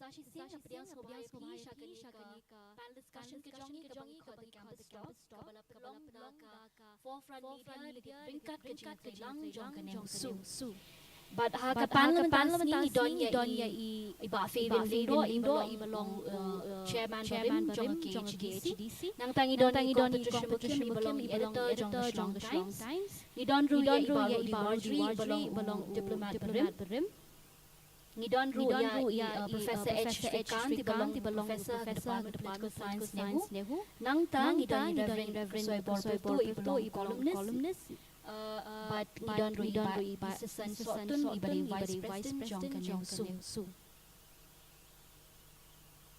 Sashi Singh na pediang sobai pisha kanika panel discussion ke jongi ke bangi ke bagi campus stop kabala pelong ka forefront media ringkat ke jing lang jong kaneng su but ha ka panel ni donya I ba favin lindo I belong chairman jong HDC nang tangi don competition belong editor jong Times ni don ru ya I belong diplomat berim Ni don ru ya Professor H. Srikanth ti belong Professor Department of Political Science nehu nang tang ni don Reverend Soy Borbeto I belong columnist but ni don ru I assistant sotun I bari vice president jong su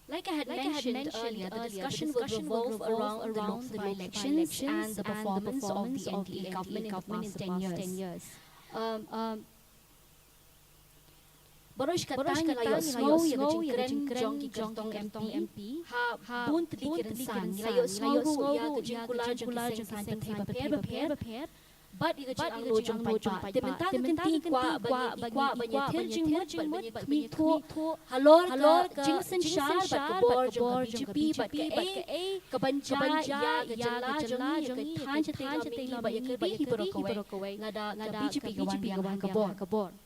Like I had mentioned earlier, the discussion will revolve around the elections and the performance of the NDA government in the past 10 years. Barush katang layo snow ya jingkren jong MP ha bun tlikiran san layo snow ya kula jong san prepare but iga jing lo jong pai tementa kenting kwa bagi thir jing mut mi tho halor jing sen shar but bor jong BJP but ke kabanja ya jala jong than chate la ba ya ke hi bro kawai ngada BJP gawan kabor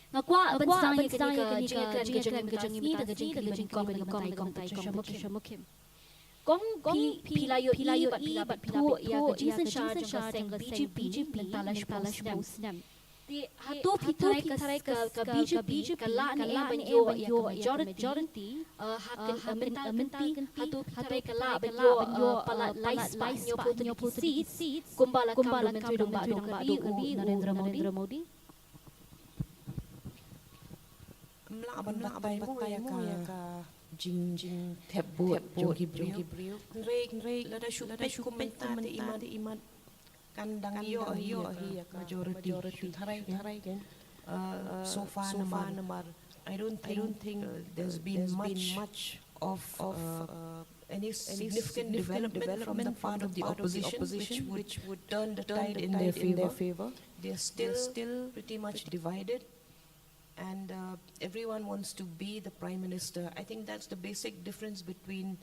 Ngakwa abang ya jing ni daga jing kom mukim. Kong pilayo but pila ya jing shar jong BJP mentalash posnam. Di hatu pitarai ka BJP ka la ni yo majority hakin menti hatu pitarai ka la yo pala lice nyo puti seats kumbala Menteri dong ba Narendra Modi. Mla bay mo ya ka jing tebut jogi brio rek lada shu komentar di iman kandang yo ya ka majority tharai kan so far namar I don't think there's been much of any significant development from the part of the opposition which would turn the tide in their favor. They're still pretty much divided. And everyone wants to be the Prime Minister. I think that's the basic difference between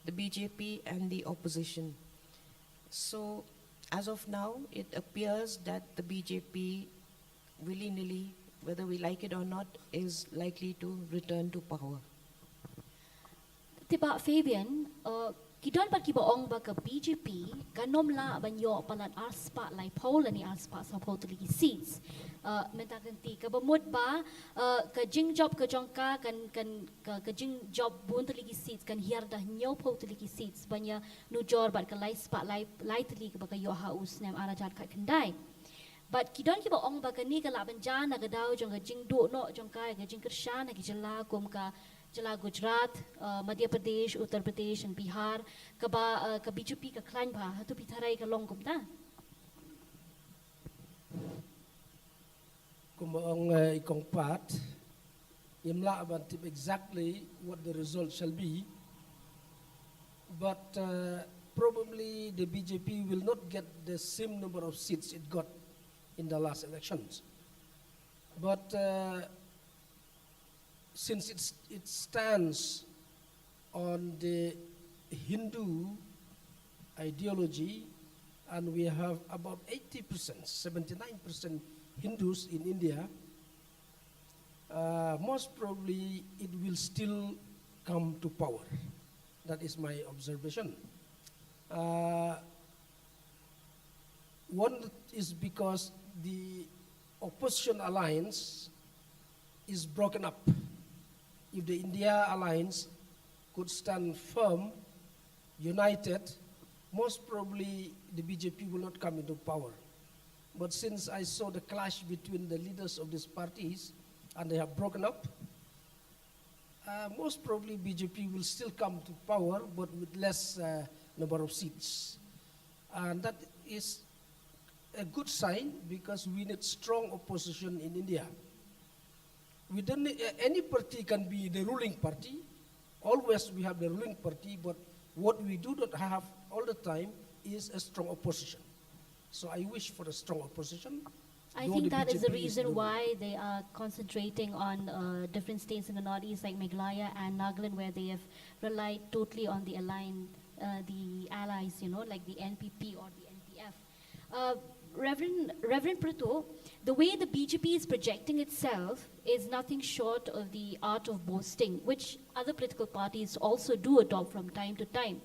the BJP and the opposition. So, as of now, it appears that the BJP, willy-nilly, whether we like it or not, is likely to return to power. Tiba Fabian, kidon pa kibaong ba ka BJP kanom la banyo palan arspa lai poll ni arspa sa totally seats mentakanti ka bamud ba ka jing job ka jongka ka jing job bun tali seats kan hiar dah nyo tali seats banya nujor bat ka lai spa lai tali ka yo haus nem ara jat ka kendai but kidon kibaong ba ka ni ka la banjana ka daw jong ka jing do no jongka ka jing kershana ki jala kum ka Jala Gujarat, Madhya Pradesh, Uttar Pradesh, and Bihar, ka BJP ka klan ba, hatu pitaray ka long kumta. Kumbaong ikong part, imla about exactly what the result shall be, but probably the BJP will not get the same number of seats it got in the last elections. But since it stands on the Hindu ideology, and we have about 80%, 79% Hindus in India, most probably it will still come to power. That is my observation. One is because the opposition alliance is broken up. If the India alliance could stand firm, united, most probably the BJP will not come into power. But since I saw the clash between the leaders of these parties and they have broken up, most probably BJP will still come to power, but with less number of seats. And that is a good sign because we need strong opposition in India. We don't need, any party can be the ruling party. Always we have the ruling party, but what we do not have all the time is a strong opposition. So I wish for a strong opposition. I though think the that is the BJP reason doing- why they are concentrating on different states in the northeast like Meghalaya and Nagaland, where they have relied totally on the the allies, like the NPP or the NPF. Reverend Prato, the way the BJP is projecting itself is nothing short of the art of boasting, which other political parties also do adopt from time to time.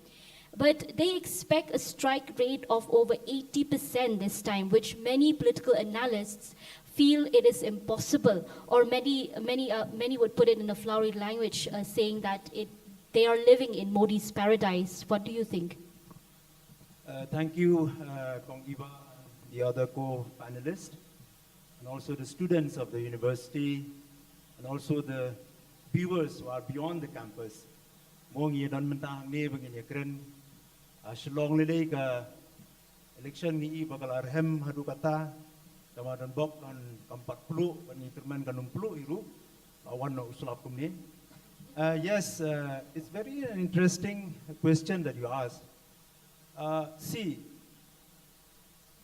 But they expect a strike rate of over 80% this time, which many political analysts feel it is impossible, or many would put it in a flowery language, saying that they are living in Modi's paradise. What do you think? Thank you, Kong Iva, the other co-panelists, and also the students of the university, and also the viewers who are beyond the campus. Shillong lili ka election ni bakal arhem hadu kata Ramadan bok kan 40 ni terman kan 60 iru awan no usulap kumni. Yes, it's very interesting question that you asked. See,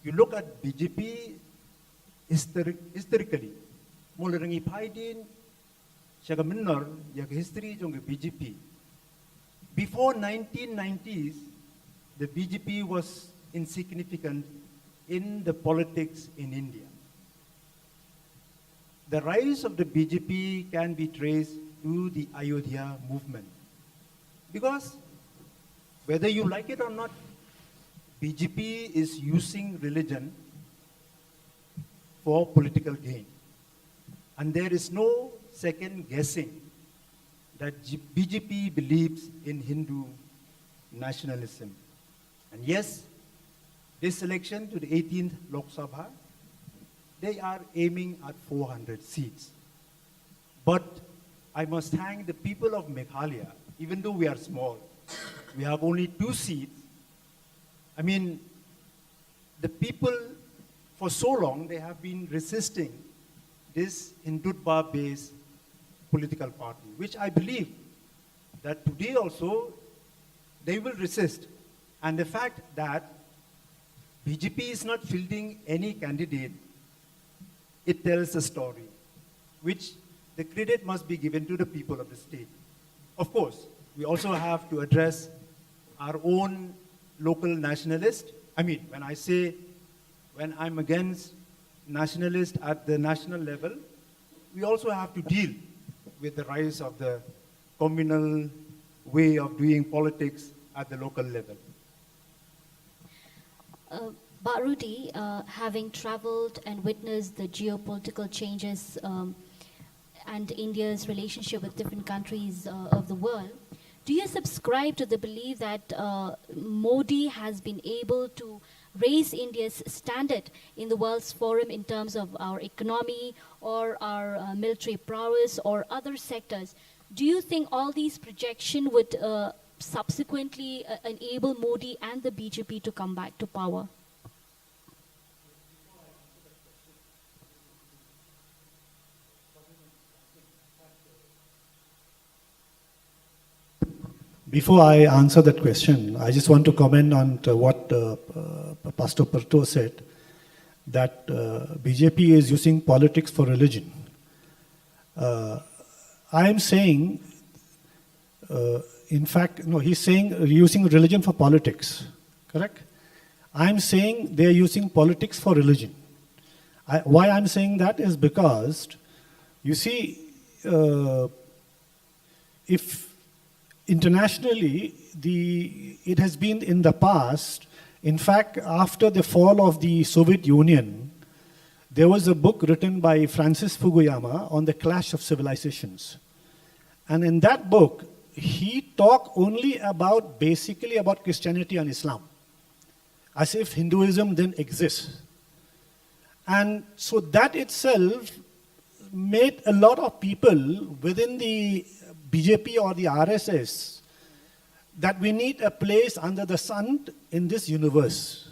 you look at BJP historically. Mula rangi paidin siya minor ya history jong BJP. Before 1990s, the BJP was insignificant in the politics in India. The rise of the BJP can be traced to the Ayodhya movement. Because whether you like it or not, BJP is using religion for political gain. And there is no second guessing that BJP believes in Hindu nationalism. And yes, this election to the 18th Lok Sabha, they are aiming at 400 seats. But I must thank the people of Meghalaya, even though we are small, we have only 2 seats. I mean, the people, for so long, they have been resisting this Hindutva-based political party, which I believe that today also they will resist. And the fact that BJP is not fielding any candidate, it tells a story, which the credit must be given to the people of the state. Of course, we also have to address our own local nationalist. I mean, when I'm against nationalist at the national level, we also have to deal with the rise of the communal way of doing politics at the local level. Rudi, having traveled and witnessed the geopolitical changes and India's relationship with different countries of the world, do you subscribe to the belief that Modi has been able to raise India's standard in the world's forum in terms of our economy or our military prowess or other sectors? Do you think all these projections would subsequently enable Modi and the BJP to come back to power? Before I answer that question, I just want to comment on what Pastor Prato said, that BJP is using politics for religion. I am saying, in fact, no, he's saying using religion for politics, correct? I'm saying they're using politics for religion. Why I'm saying that is because, you see, if internationally, it has been in the past, in fact, after the fall of the Soviet Union, there was a book written by Francis Fukuyama on the clash of civilizations. And in that book, he talked only basically about Christianity and Islam, as if Hinduism didn't exist. And so that itself made a lot of people within the BJP or the RSS that we need a place under the sun in this universe.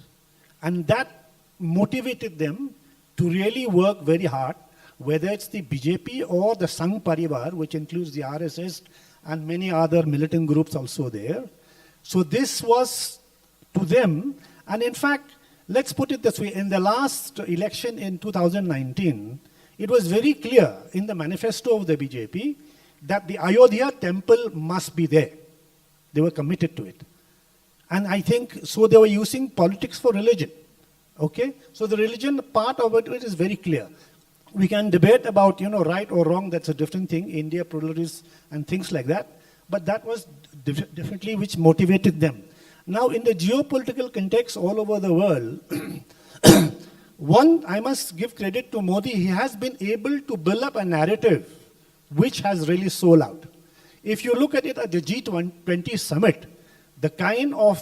And that motivated them to really work very hard, whether it's the BJP or the Sangh Parivar, which includes the RSS and many other militant groups also there. So this was to them. And in fact, let's put it this way, in the last election in 2019, it was very clear in the manifesto of the BJP that the Ayodhya temple must be there. They were committed to it. And I think, so they were using politics for religion. Okay? So the religion part of it is very clear. We can debate about, right or wrong, that's a different thing, India, pluralism, and things like that. But that was definitely which motivated them. Now, in the geopolitical context all over the world, one, I must give credit to Modi, he has been able to build up a narrative which has really sold out. If you look at it at the G20 summit, the kind of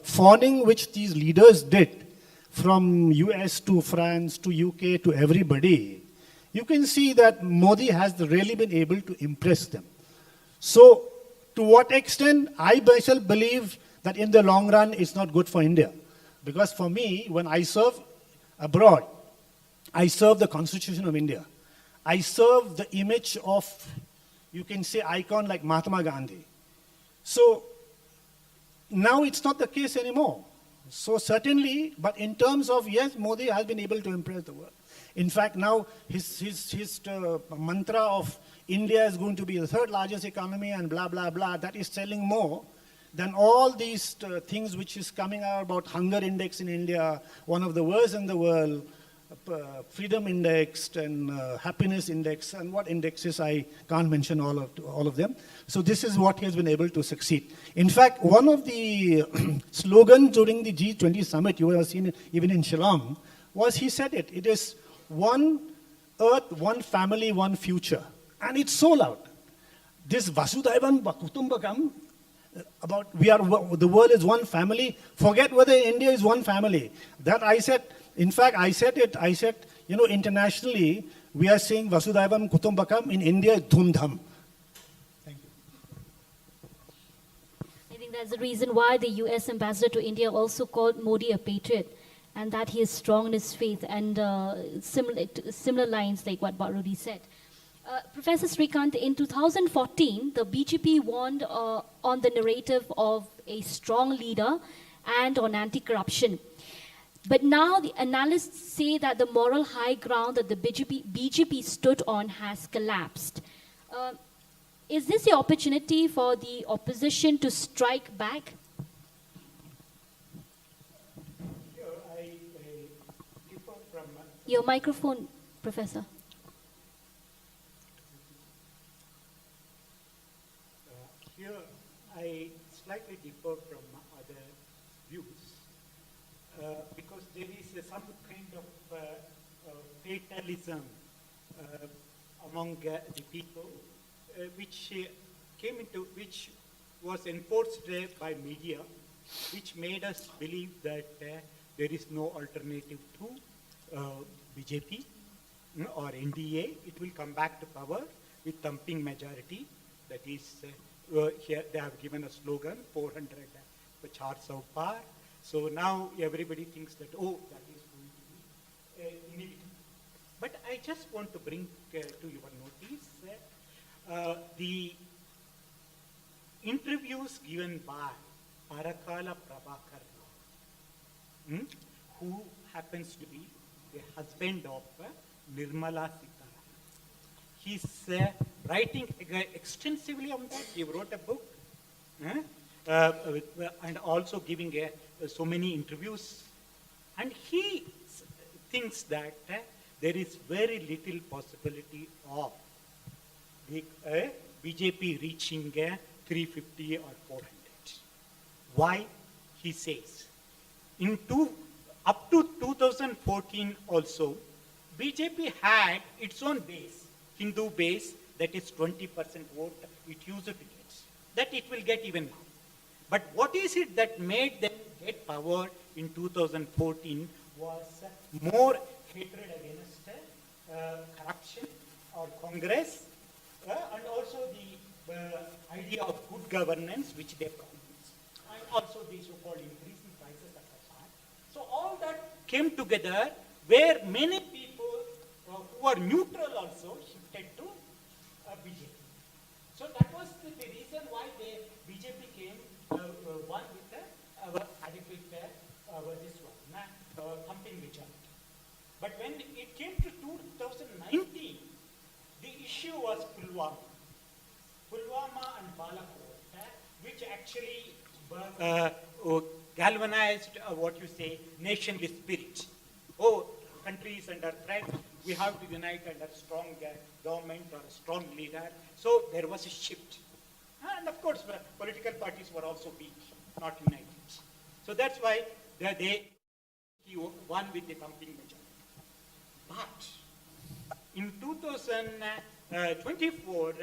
fawning which these leaders did, from US to France to UK to everybody, you can see that Modi has really been able to impress them. So, to what extent, I myself believe that in the long run, it's not good for India. Because for me, when I serve abroad, I serve the Constitution of India. I serve the image of, you can say, icon like Mahatma Gandhi. So, now it's not the case anymore. So certainly, but in terms of, yes, Modi has been able to impress the world. In fact, now his mantra of India is going to be the third largest economy and blah, blah, blah, that is selling more than all these things which is coming out about hunger index in India, one of the worst in the world, freedom index and happiness index, and what indexes, I can't mention all of them. So this is what he has been able to succeed. In fact, one of the slogans during the G20 summit, you have seen it even in Shillong, was he said it is one earth, one family, one future. And it's so loud. This Vasudhaivan Kutumbakam, about the world is one family, forget whether India is one family. That I said, in fact, I said, internationally, we are saying Vasudhaivam Kutumbakam, in India, Dhumdham. Thank you. I think that's the reason why the US ambassador to India also called Modi a patriot, and that he is strong in his faith, and similar lines like what Barudi said. Professor Srikant, in 2014, the BJP warned on the narrative of a strong leader and on anti-corruption. But now the analysts say that the moral high ground that the BJP stood on has collapsed. Is this the opportunity for the opposition to strike back? Your microphone, Professor. Here, I slightly differ from other views because there is some kind of fatalism among the people, which was enforced by media, which made us believe that there is no alternative to BJP or NDA. It will come back to power with thumping majority. That is, here they have given a slogan, 400 400 par. So now everybody thinks that, oh, that is going to be inevitable. But I just want to bring to your notice the interviews given by Parakala Prabhakar Rao, who happens to be the husband of Nirmala Sitharaman. He's writing extensively on that. He wrote a book and also giving so many interviews. And he thinks that there is very little possibility of the BJP reaching 350 or 400. Why? He says, up to 2014 also, BJP had its own base, Hindu base, that is 20% vote it used to get. That it will get even now. But what is it that made them get power in 2014 was more hatred against corruption or Congress, and also the idea of good governance which they promised, and also the so-called increase in prices at the time. So all that came together where many people who are neutral also shifted to BJP. So that was the reason why BJP came won with our adequate this one, thumping majority. But when it came to 2019, the issue was Pulwama and Balakot, which actually galvanized what you say, nationly spirit. Oh, country is under threat. We have to unite under strong government or a strong leader. So there was a shift. And of course, political parties were also weak, not united. So that's why they won with the thumping majority. But in 2024,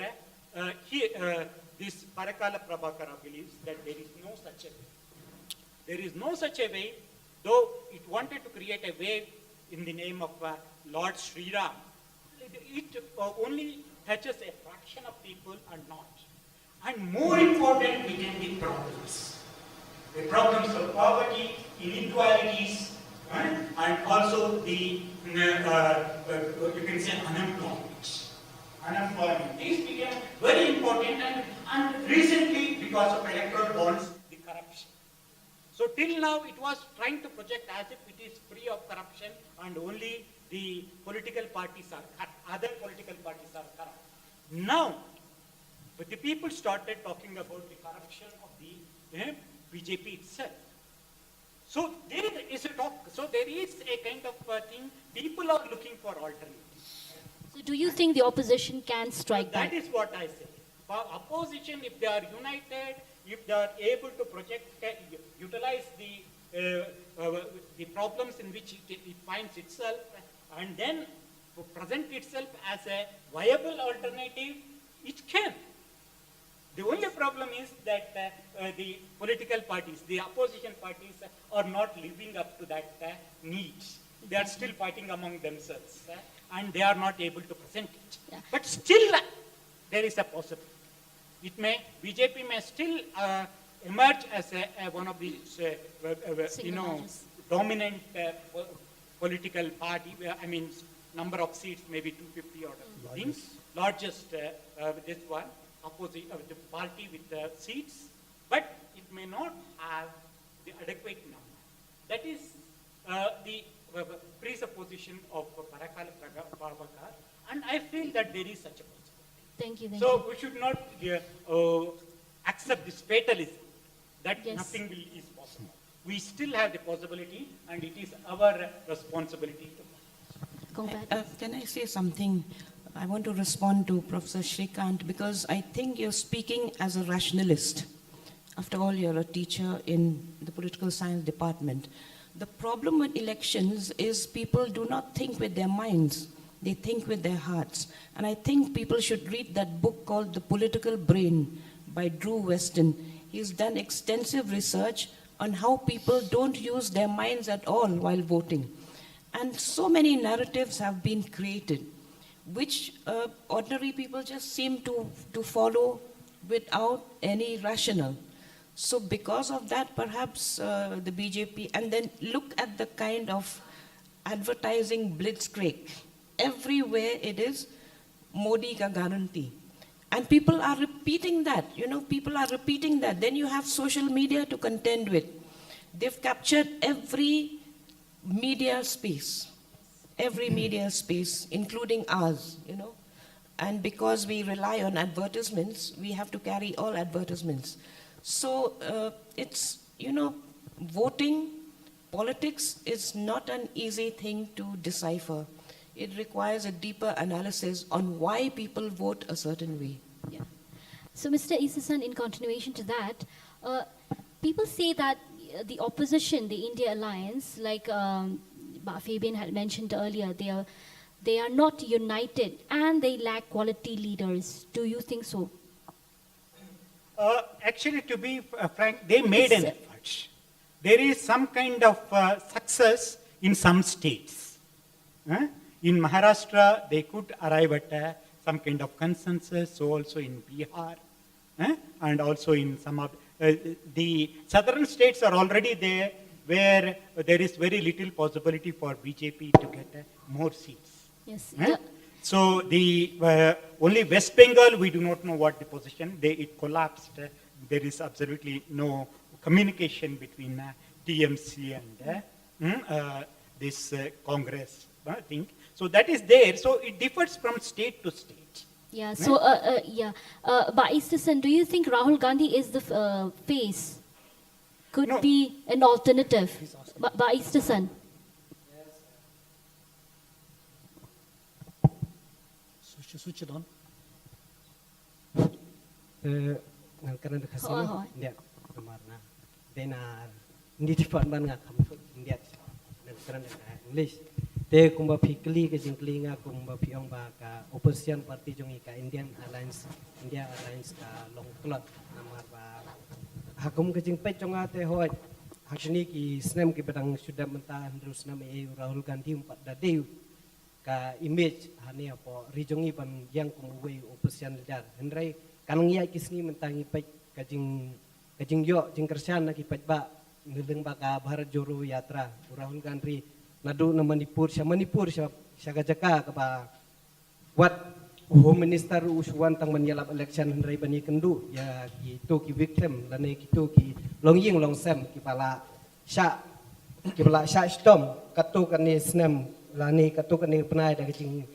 this Parakala Prabhakara believes that there is no such a way. There is no such a way, though it wanted to create a way in the name of Lord Sri Ram. It only touches a fraction of people and not. And more important, we can be problems. The problems of poverty, inequalities, and also the, you can say, unemployment. Unemployment. These became very important, and recently, because of electoral bonds, the corruption. So till now, it was trying to project as if it is free of corruption and only the political parties are corrupt, other political parties are corrupt. Now, but the people started talking about the corruption of the BJP itself. So there is a talk, so there is a kind of thing, people are looking for alternatives. So do you think the opposition can strike back? That is what I say. For opposition, if they are united, if they are able to project, utilize the problems in which it finds itself, and then present itself as a viable alternative, it can. The only problem is that the political parties, the opposition parties, are not living up to that need. They are still fighting among themselves, and they are not able to present it. Yeah. But still, there is a possibility. It may, BJP may still emerge as one of these, dominant political party. I mean, number of seats, maybe 250 or things. Largest, this one, opposite the party with the seats, but it may not have the adequate number. That is the presupposition of Parakala Prabhakar, and I feel that there is such a possibility. Thank you. So we should not accept this fatalism that Yes. nothing is possible. We still have the possibility, and it is our responsibility to. Combat. Can I say something? I want to respond to Professor Shrikant because I think you're speaking as a rationalist. After all, you're a teacher in the political science department. The problem with elections is people do not think with their minds. They think with their hearts. And I think people should read that book called The Political Brain by Drew Weston. He's done extensive research on how people don't use their minds at all while voting. And so many narratives have been created, which ordinary people just seem to follow without any rationale. So because of that, perhaps the BJP, and then look at the kind of advertising blitzkrieg. Everywhere it is Modi ka guarantee. And people are repeating that, people are repeating that. Then you have social media to contend with. They've captured every media space, including ours, And because we rely on advertisements, we have to carry all advertisements. So it's, voting, politics is not an easy thing to decipher. It requires a deeper analysis on why people vote a certain way. Yeah. So, Mr. Isasan, in continuation to that, people say that the opposition, the India Alliance, like Fabian had mentioned earlier, they are not united and they lack quality leaders. Do you think so? Actually, to be frank, they made an effort. There is some kind of success in some states. In Maharashtra, they could arrive at some kind of consensus, so also in Bihar, and also in some of the southern states are already there, where there is very little possibility for BJP to get more seats. Yes. So the only West Bengal, we do not know what the position. It collapsed. There is absolutely no communication between TMC and this Congress thing. So that is there. So it differs from state to state. Yeah. So but Isterson, do you think Rahul Gandhi is the face? Could No. be an alternative. But Isterson. Switch it on. Karena Ho, kasih ho. India kamarna benar ini di depan mana kamu India karena English te kumba pikli ke jingkli nga kumba piong ba ka opposition party jongi ka India Alliance ka long klot namar ba hakum ke jing pe jonga te hoy hakni ki snem ki badang sudah mentah terus nama Rahul Gandhi umpat dadeu ka image hani apa rijongi pan yang kumwe opposition leader henry kanang iya kisni mentangi pai kajing yo jing kersan na kipat ba nileng ba ka Bharat Joro Yatra Rahul Gandhi nadu na Manipur siya gajaka ka ba what Home Minister uswan tang manyalap election henry bani kendu ya gitu ki victim lane gitu ki longying longsem ki pala sya storm katu kan ni snem lani katu kan ni penai da kajing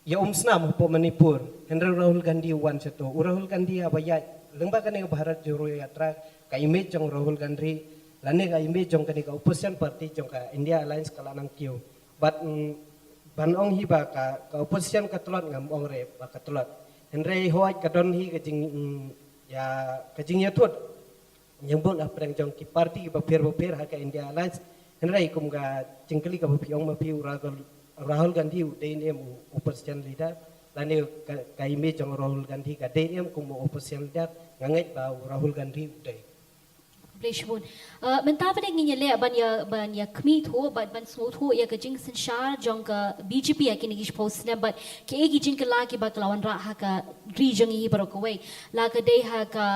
ya snam po Manipur Henry Rahul Gandhi wan seto Rahul Gandhi abaya lengba kan Bharat Joro Yatra ka image jong Rahul Gandhi lane ka image jong kan ka opposition party jong ka India Alliance kala nang kio but ban ong hi ba ka opposition ka tulot ngam ong re ba ka tulot Henry hoaj ka don hi ka jing ya tut nyambut apreng jong ki party ba per ha ka India Alliance Henry kum ga jingkali ka piong ma piu Rahul Gandhi DNM opposition leader lani ka image jong Rahul Gandhi ka DNM kum opposition leader ngangai ba Rahul Gandhi dai Bleshbun. Mentapa dek ni nyele ban ya kmi tho ban smooth tho ya kajing senshar jong ka BJP ya kini gish post na but ke egi jing ka la ki ba kelawan ra ha ka region hi baro ka wei la ka dei ha ka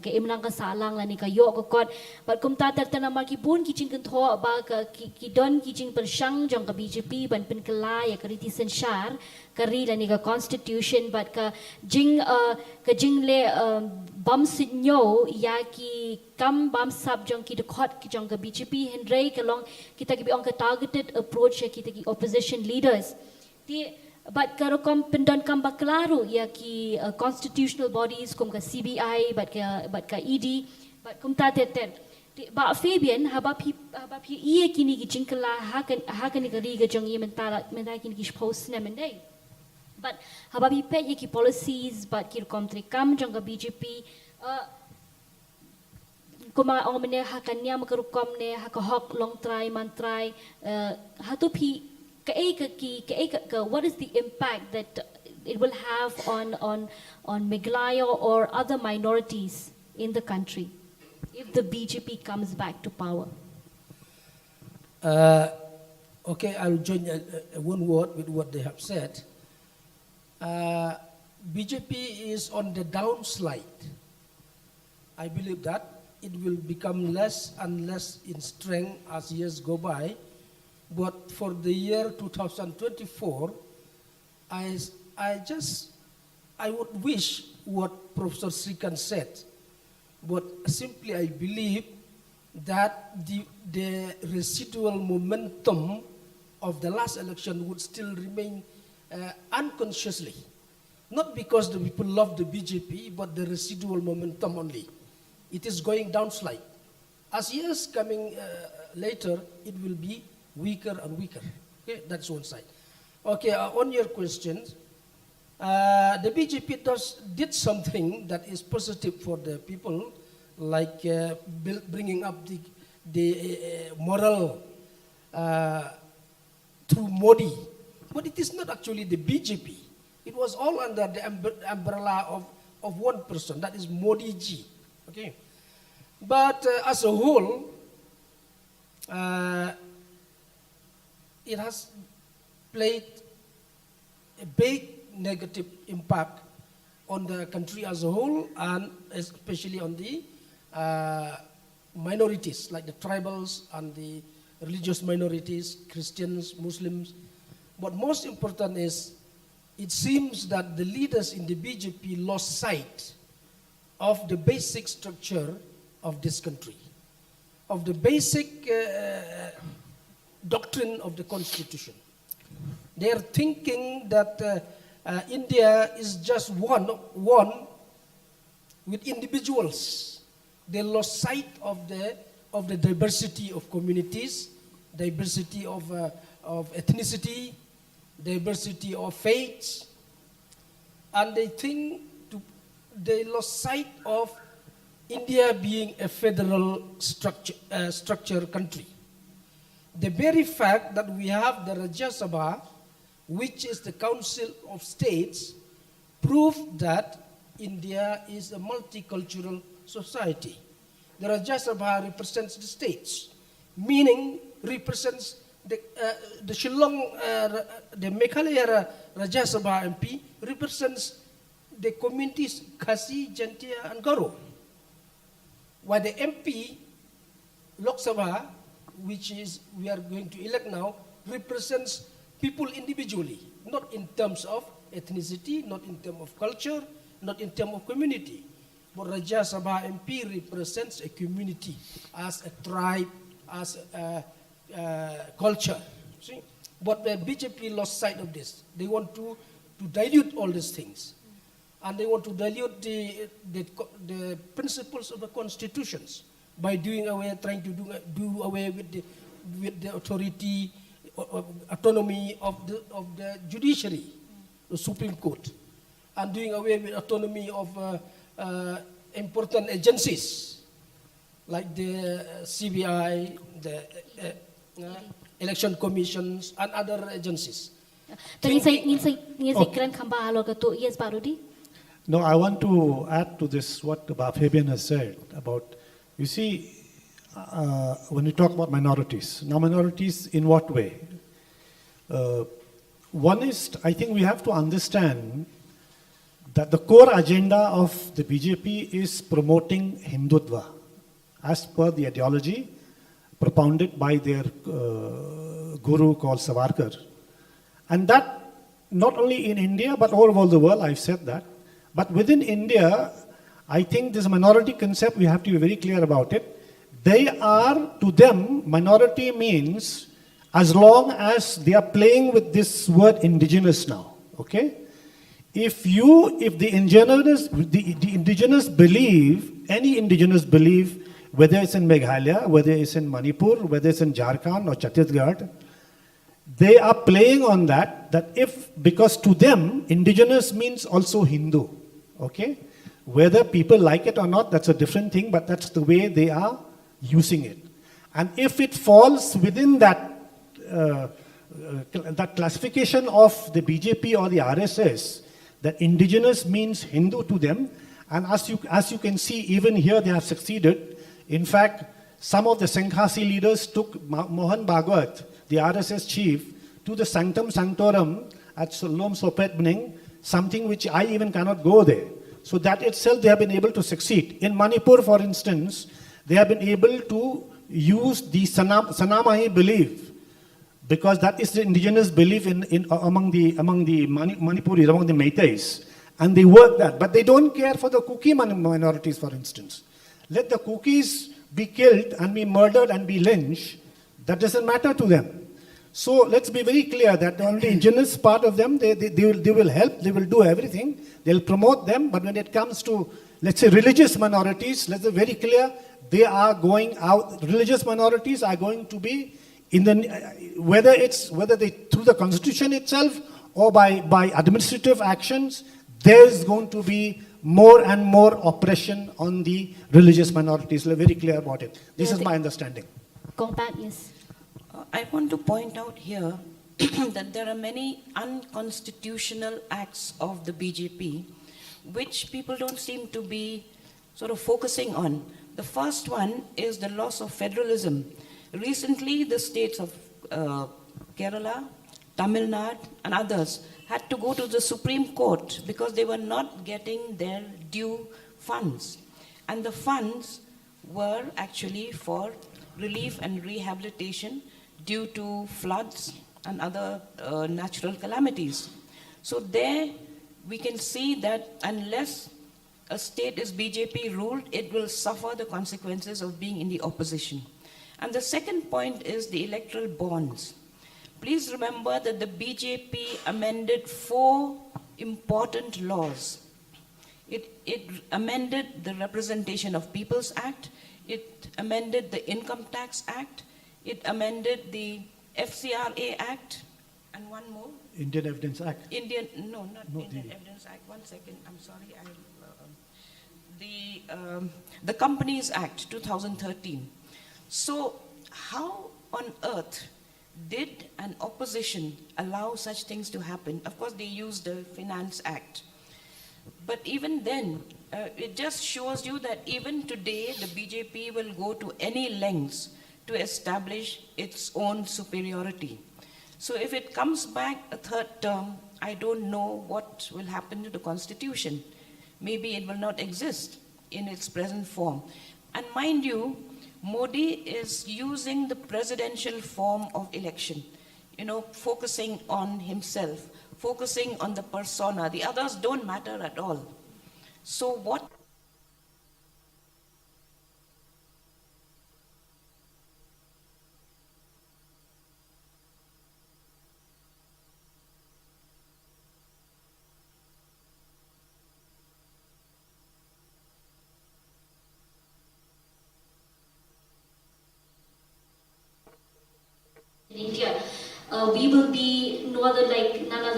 ke imlang ka salang la ni ka yo ka kot but kum ta tar tana mar ki bun ki jing kan tho ba ka ki don ki jing per shang jong ka BJP ban pen ka la ya ka riti senshar ka ri la ni ka constitution but ka jing le bam sinyo ya ki kam bam sab jong ki dekot ki jong ka BJP Henry ka long kita ki ong ka targeted approach ya kita ki opposition leaders ti but karo kom pendon kam baklaro ya ki constitutional bodies kum ka CBI but ka ED but kum ta teten ba Fabian habab hi ie kini ki jingkala hakan ni ka ri ka jong ye mentala kini ki post na mendai but habab hi pe ye ki policies but ki kom tri kam jong ka BJP kuma ong mene hakanya makarukom ne hakahok long try man try hatupi what is the impact that it will have on Meghalaya or other minorities in the country if the BJP comes back to power? Okay, I'll join one word with what they have said. BJP is on the downslide. I believe that it will become less and less in strength as years go by. But for the year 2024, I would wish what Professor Srikan said. But simply I believe that the residual momentum of the last election would still remain unconsciously. Not because the people love the BJP, but the residual momentum only. It is going downslide. As years coming later, it will be weaker and weaker. Okay, that's one side. Okay, on your questions, the BJP did something that is positive for the people, like bringing up the moral through Modi. But it is not actually the BJP. It was all under the umbrella of one person, that is Modi ji. Okay, but as a whole, it has played a big negative impact on the country as a whole, and especially on the minorities, like the tribals and the religious minorities, Christians, Muslims. But most important is, it seems that the leaders in the BJP lost sight of the basic structure of this country, of the basic doctrine of the constitution. They are thinking that India is just one with individuals. They lost sight of the diversity of communities, diversity of ethnicity, diversity of faiths, and they lost sight of India being a federal structure country. The very fact that we have the Rajya Sabha, which is the Council of States, prove that India is a multicultural society. The Rajya Sabha represents the states, meaning represents the Shillong, the Meghalaya Rajya Sabha MP represents the communities Khasi, Jantia, and Garo. While the MP Lok Sabha, which is we are going to elect now, represents people individually, not in terms of ethnicity, not in terms of culture, not in terms of community. But Rajya Sabha MP represents a community as a tribe, as a culture. See? But the BJP lost sight of this. They want to dilute all these things. And they want to dilute the principles of the constitutions by trying to do away with the authority, autonomy of the judiciary, the Supreme Court, and doing away with autonomy of important agencies like the CBI, the election commissions, and other agencies. No, I want to add to this what Fabian has said about, you see, when you talk about minorities, now minorities in what way? One is, I think we have to understand that the core agenda of the BJP is promoting Hindutva as per the ideology propounded by their guru called Savarkar. And that not only in India but all over the world, I've said that. But within India, I think this minority concept, we have to be very clear about it. They are, to them, minority means as long as they are playing with this word indigenous now, okay? If the indigenous believe, any indigenous believe, whether it's in Meghalaya, whether it's in Manipur, whether it's in Jharkhand or Chhattisgarh, they are playing on that because to them, indigenous means also Hindu, okay? Whether people like it or not, that's a different thing, but that's the way they are using it. And if it falls within that classification of the BJP or the RSS, that indigenous means Hindu to them, and as you can see, even here they have succeeded. In fact, some of the Sanghasi leaders took Mohan Bhagwat, the RSS chief, to the Sanctum Sanctorum at Lom Sopet Bning, something which I even cannot go there. So that itself they have been able to succeed. In Manipur, for instance, they have been able to use the Sanamahi belief, because that is the indigenous belief among the Manipuris, among the Meiteis. And they work that. But they don't care for the Kuki minorities, for instance. Let the Kukis be killed and be murdered and be lynched. That doesn't matter to them. So let's be very clear that on the indigenous part of them, they will help, they will do everything, they'll promote them, but when it comes to, let's say, religious minorities, let's be very clear, they are going out, religious minorities are going to be, whether they through the constitution itself or by administrative actions, there's going to be more and more oppression on the religious minorities. We're very clear about it. This is my understanding. Yes. I want to point out here that there are many unconstitutional acts of the BJP which people don't seem to be sort of focusing on. The first one is the loss of federalism. Recently, the states of Kerala, Tamil Nadu, and others had to go to the Supreme Court because they were not getting their due funds. And the funds were actually for relief and rehabilitation due to floods and other natural calamities. So there we can see that unless a state is BJP ruled, it will suffer the consequences of being in the opposition. And the second point is the electoral bonds. Please remember that the BJP amended 4 important laws. It amended the Representation of Peoples Act, it amended the Income Tax Act, it amended the FCRA Act, and one more. Indian Evidence Act. No, not No, Indian the- Evidence Act. 1 second, I'm sorry. The Companies Act, 2013. So, how on earth did an opposition allow such things to happen? Of course, they used the Finance Act. But even then, it just shows you that even today, the BJP will go to any lengths to establish its own superiority. So if it comes back a third term, I don't know what will happen to the constitution. Maybe it will not exist in its present form. And mind you, Modi is using the presidential form of election, focusing on himself, focusing on the persona. The others don't matter at all. So what in India, we will be none other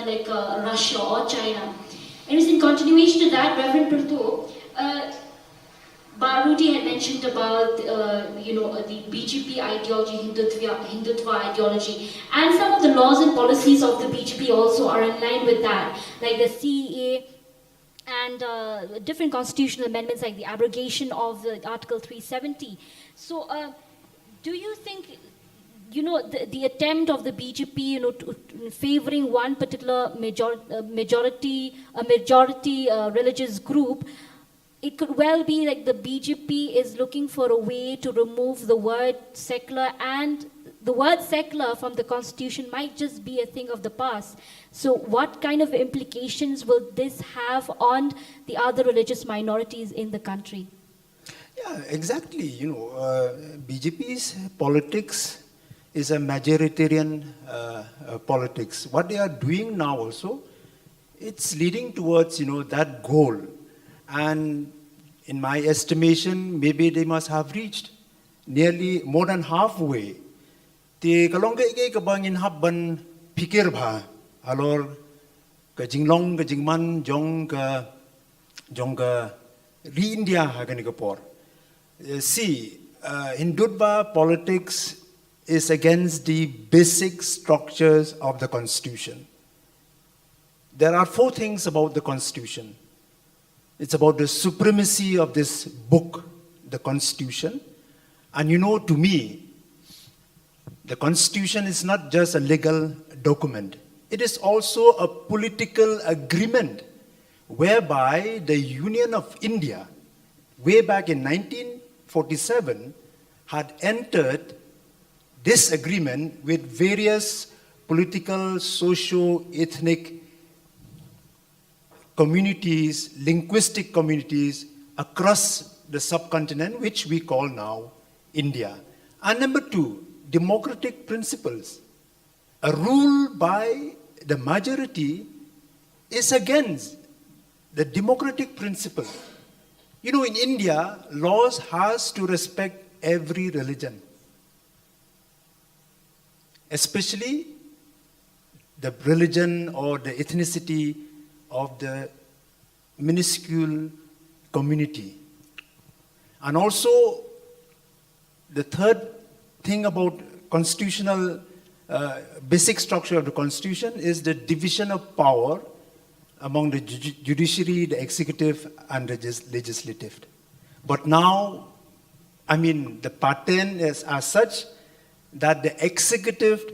like Russia or China. And it's in continuation to that, Reverend Prithu, Baruti had mentioned about the BJP ideology, Hindutva ideology, and some of the laws and policies of the BJP also are in line with that, like the CEA and different constitutional amendments like the abrogation of the Article 370. So, do you think, the attempt of the BJP, to favoring one particular majority religious group, it could well be like the BJP is looking for a way to remove the word secular, and the word secular from the constitution might just be a thing of the past. So what kind of implications will this have on the other religious minorities in the country? Yeah, exactly. BJP's politics is a majoritarian politics. What they are doing now also, it's leading towards, that goal. And in my estimation, maybe they must have reached nearly more than halfway. Ti kalongga igay kabangin habban pikir ba, alor ka jinglong ka jingman jong ka re-India hagani kapor. See, Hindutva politics is against the basic structures of the Constitution. There are 4 things about the Constitution. It's about the supremacy of this book, the Constitution. And to me, the Constitution is not just a legal document. It is also a political agreement whereby the Union of India, way back in 1947, had entered this agreement with various political, socio-ethnic communities, linguistic communities across the subcontinent, which we call now India. And number 2, democratic principles. A rule by the majority is against the democratic principle. In India, laws has to respect every religion, especially the religion or the ethnicity of the minuscule community. And also, the third thing about constitutional basic structure of the Constitution is the division of power among the judiciary, the executive, and the legislative. But now, the pattern is as such that the executive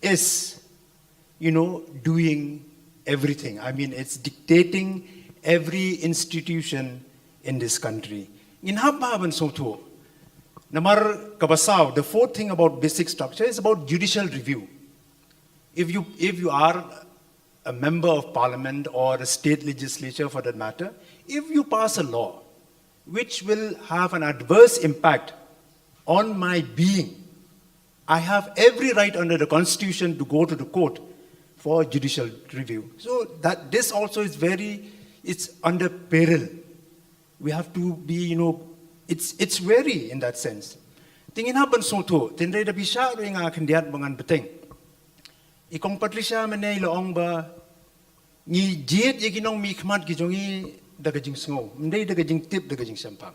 is, doing everything. It's dictating every institution in this country. In Habhaban Soto, Namar Kabasaw, the 4th thing about basic structure is about judicial review. If you are a member of parliament or a state legislature for that matter, if you pass a law which will have an adverse impact on my being, I have every right under the Constitution to go to the court for judicial review. So that this also is it's under peril. We have to be, it's wary in that sense. Tingin haban soto, tinday da bisya ro nga kandiat bangan beteng. Ikong patlisya manay loong ba, ni jit yaginong mi kmat gijongi dagajing sngo, mday dagajing tip dagajing sampang.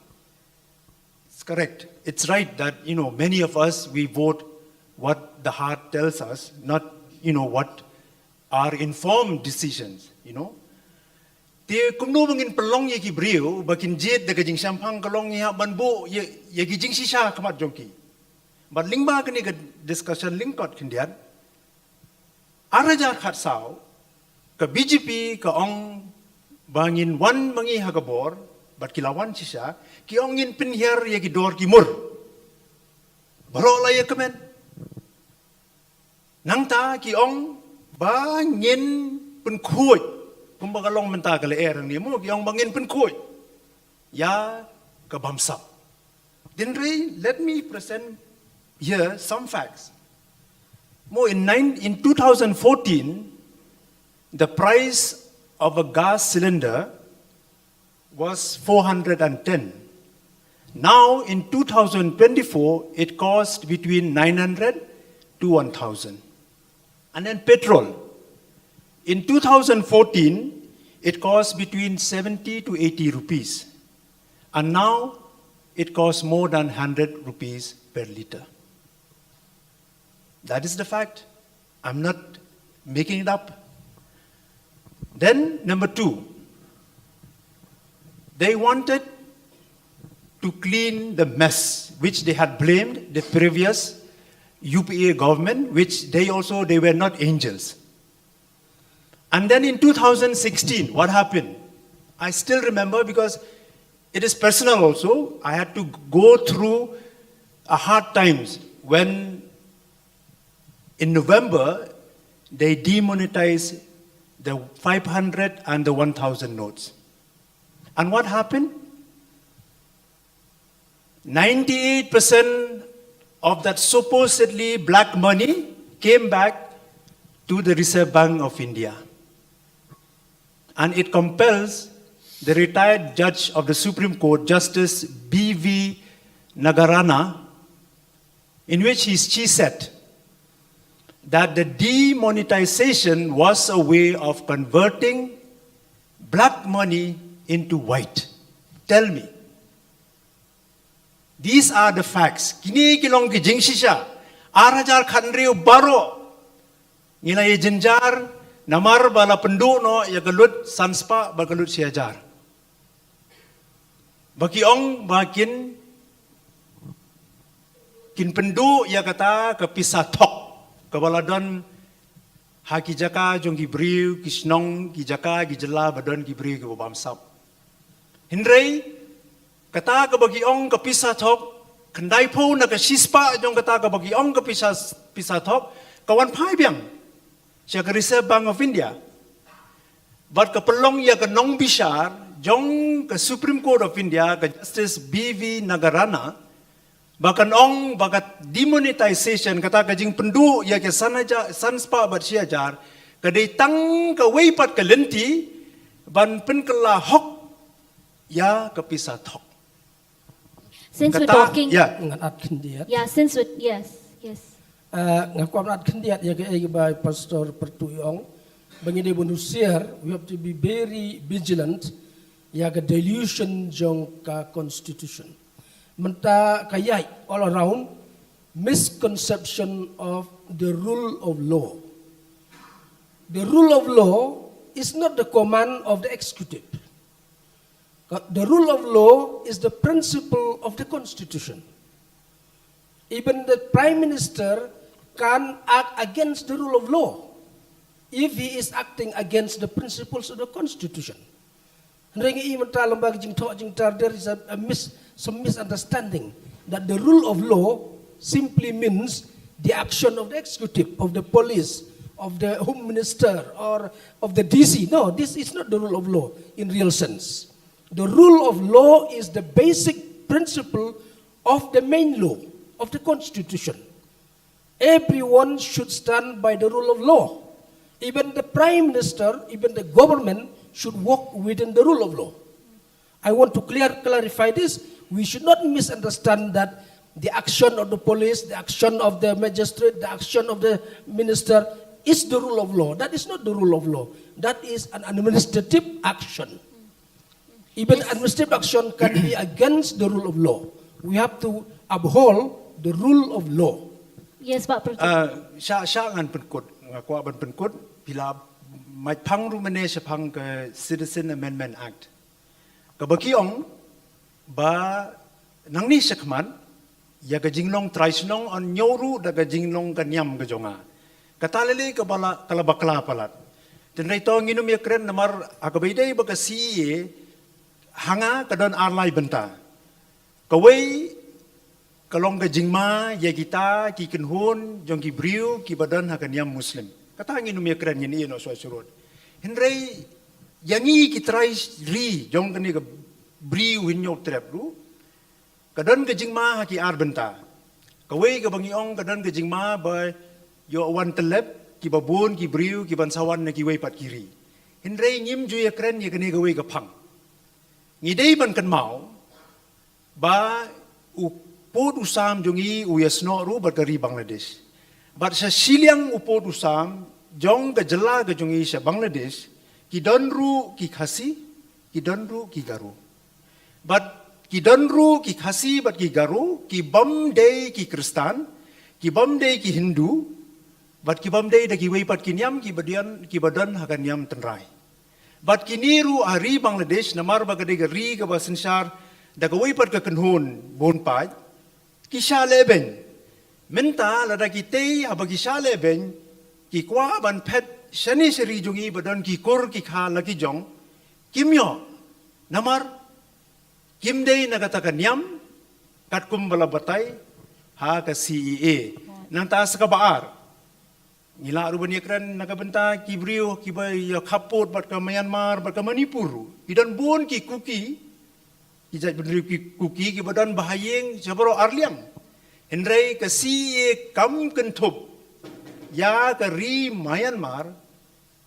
It's correct. It's right that, many of us, we vote what the heart tells us, not, what are informed decisions, Ti kumno mangin pelong yaki brio, bakin jit dagajing sampang kalong ya banbo yaki jing sisa kamat jongki. But lingba kani ka discussion lingkot kindian, arajar khat sao, ka BJP ka ong bangin wan mangi hagabor, but kilawan sisa, ki ongin pinhiar yaki dor ki mur. Baro la yakamen. Nang ta ki ong bangin penkuy. Kumbaga long menta kala erang ni mo, yung bangin penkuy. Ya kabamsa. Dinre, let me present here some facts. Mo in 2014, the price of a gas cylinder was 410. Now in 2024, it cost between 900 to 1,000. And then petrol. In 2014, it cost between 70 to 80 rupees. And now it costs more than 100 rupees per liter. That is the fact. I'm not making it up. Then, number two, they wanted to clean the mess which they had blamed the previous UPA government, which they were not angels. And then in 2016, what happened? I still remember because it is personal also. I had to go through hard times when in November, they demonetized the 500 and the 1,000 notes. And what happened? 98% of that supposedly black money came back to the Reserve Bank of India. And it compels the retired judge of the Supreme Court, Justice B.V. Nagarana, in which she said that the demonetization was a way of converting black money into white. Tell me. These are the facts. Kini kilong kijing shisha. Arajar kanriyo baro. Nilay jenjar. Namar bala penduno ya galut sanspa bagalut siajar. Baki ong bakin kin pendu ya kata kepisah tok. Kabaladon haki jaka jong gibriu kisnong kijaka gijela badon gibriu ke babamsap. Hindray kata ka bagi ong kepisah tok kendai po na kasispa jong kata ka bagi ong kepisah tok kawan pai biang. Siya ka Reserve Bank of India. But kapelong ya ka nong bishar jong ka Supreme Court of India ka Justice B.V. Nagarana bahkan ong bakat demonetization kata ka jing pendu ya ke sanspa bat siya jar kadai tang ka weipat ka lenti ban pen kala hok ya kepisah tok. Since we're talking, Ngat kendiat. yeah, since we, yes. Ngakwam nat kendiat ya ke by Pastor Pertuyong. Bangide bonusir, we have to be very vigilant ya ke delusion jong ka constitution. Menta kayai all around misconception of the rule of law. The rule of law is not the command of the executive. The rule of law is the principle of the constitution. Even the prime minister can act against the rule of law if he is acting against the principles of the constitution. There is some misunderstanding that the rule of law simply means the action of the executive, of the police, of the Home Minister or of the DC. No, this is not the rule of law in real sense. The rule of law is the basic principle of the main law, of the Constitution. Everyone should stand by the rule of law. Even the Prime Minister, even the government should walk within the rule of law. I want to clarify this. We should not misunderstand that the action of the police, the action of the magistrate, the action of the minister is the rule of law. That is not the rule of law. That is an administrative action. Even administrative action can be against the rule of law. We have to uphold the rule of law. Yes, Pak Proto. Sya ngan penkut ngakwa ban penkut bila mai phang rumane sepang ke Citizen Amendment Act. Ka bakiong ba nang ni sekman ya ka jinglong traisnong on nyoru da ka jinglong kanyam ka jonga. Katalele ka bala kalabakla palat. Tenai to nginum ya kren namar akabaidai ba ka si hanga ka don arlai benta. Kawai kalong ka jingma ya kita ki kenhun jong ki briu ki badan hakanyam muslim. Kata nginum ya kren ni no so surut. Henrei yangi ki trais ri jong kani ka briu hinyo trap ru. Kadon ke jingma haki ar benta. Kawai ke bangiong kadon ke jingma ba yo wan telep ki babun ki briu ki bansawan na ki wei pat kiri. Hindrei nyim ju ya kren ya kani kawai ke pang. Ngidei ban kan mau ba upod usam jongi uyasno ru berkari Bangladesh. Bat sa siliang upod usam jong ke jela ke jongi sa Bangladesh ki donru ki khasi ki donru ki garu. But ki donru, ki khasi, bat ki garu, ki bamdei, ki Kristan, ki bamdei, ki Hindu, bat ki bamdei da ki wei pat ki nyam, ki badan hakan nyam tenrai. Bat ki niru hari Bangladesh, namar bagade gari ka basensar, da ka wei pat ka kenhun, bon pat, ki sya leben. Menta lada ki tei, haba ki sya leben, ki kwa ban pet, shani seri jungi badan ki kur, ki kha laki jong, kimyo, namar, Kimdei nagatakan yam, kat kumbala batay, ha ka CEA. Nang taas ka baar. Nila ruban yakran nakabenta kibriyo, kibay kapot, bat ka Myanmar, bat ka Manipur. Idan buon ki kuki, kijay benri ki kuki, kibadan bahayeng, sabaro arliang. Henrei ka CEA kam kentup, ya ka ri Myanmar,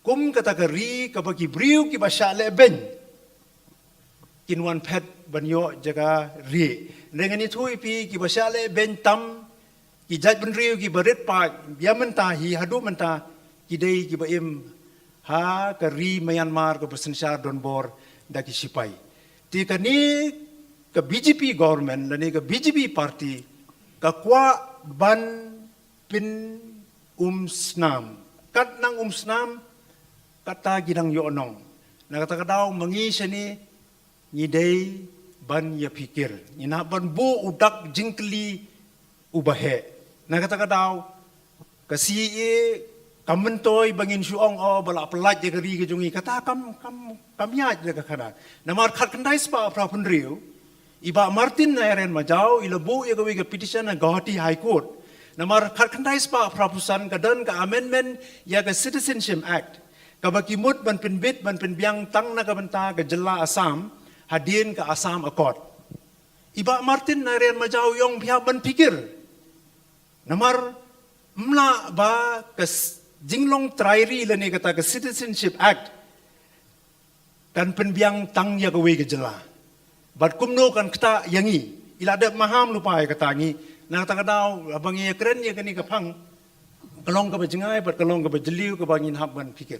kum kata ka ri, kabaki briyo, kibasya leben. Kinwan pet banyo jaga ri. Dengan itu ipi ki basale bentam ki jaj benriu ki berit pa dia menta hi hadu menta ki dei ki baim ha ka ri Myanmar ko presensar don bor da ki sipai. Ti kani ka BJP government dan ka BJP party ka kwa ban pin snam. Kat nang snam kata ginang yo onong. Nakata daw mangi ni Ngidei ban ya pikir. Ina ban bu udak jingkli ubahe. Nakata daw kasi kamentoy bangin suong o bala pelat ya kari ke jungi kata kamya ya kana. Namar khat kandais pa prapun riu. Iba Martin na eren majau ilabu ya gawi ke petition na Guwahati High Court. Namar khat kandais pa prapusan kadan ka amendment ya ke Citizenship Act. Kabakimut ban pinbit ban pinbiang tang na kabanta ke jela Assam. Hadin ke Assam Accord. Iba Martin na riyan majau yung pihak ban pikir. Namar mla ba ke jinglong trairi lani kata ke Citizenship Act. Dan penbiang tang ya gawe ke jela. Bat kumno kan kata yangi. Ila ada maham lupa ya kata ngi. Na kata daw abang ya keren ya kani kapang. Kalong ka ba jengay, bat kalong ka ba jeliu ka bangin habban pikir.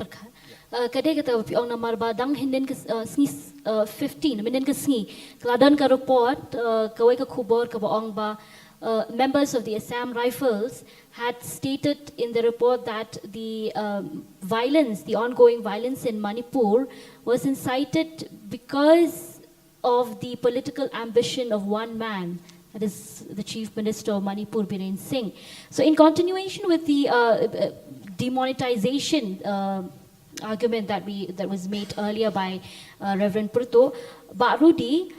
Kadai kata piong namar badang hinden ke sngi 15 hinden ke sngi keladan ka report kawai ka khubor ka baong ba members of the Assam Rifles had stated in the report that the violence, the ongoing violence in Manipur was incited because of the political ambition of one man. That is the Chief Minister of Manipur, Biren Singh. So in continuation with the demonetization argument that was made earlier by Reverend Purto, Barudi,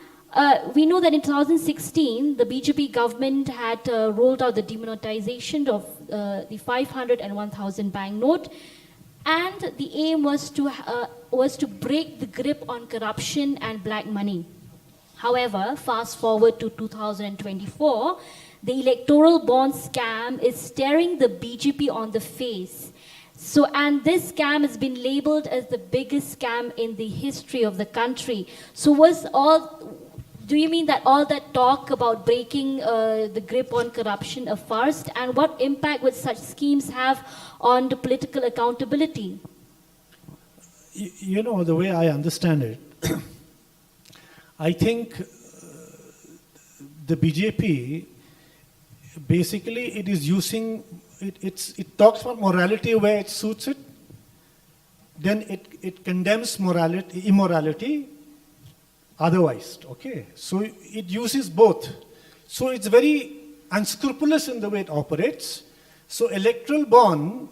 We know that in 2016, the BJP government had rolled out the demonetization of the 500 and 1,000 bank note, and the aim was to break the grip on corruption and black money. However, fast forward to 2024, the electoral bond scam is staring the BJP on the face. So, and this scam has been labeled as the biggest scam in the history of the country. So do you mean that all that talk about breaking the grip on corruption a farce? And what impact would such schemes have on the political accountability? You know, the way I understand it, I think the BJP, basically it is using, it talks about morality where it suits it, then it condemns immorality otherwise, okay? So it uses both. So it's very unscrupulous in the way it operates. So electoral bond,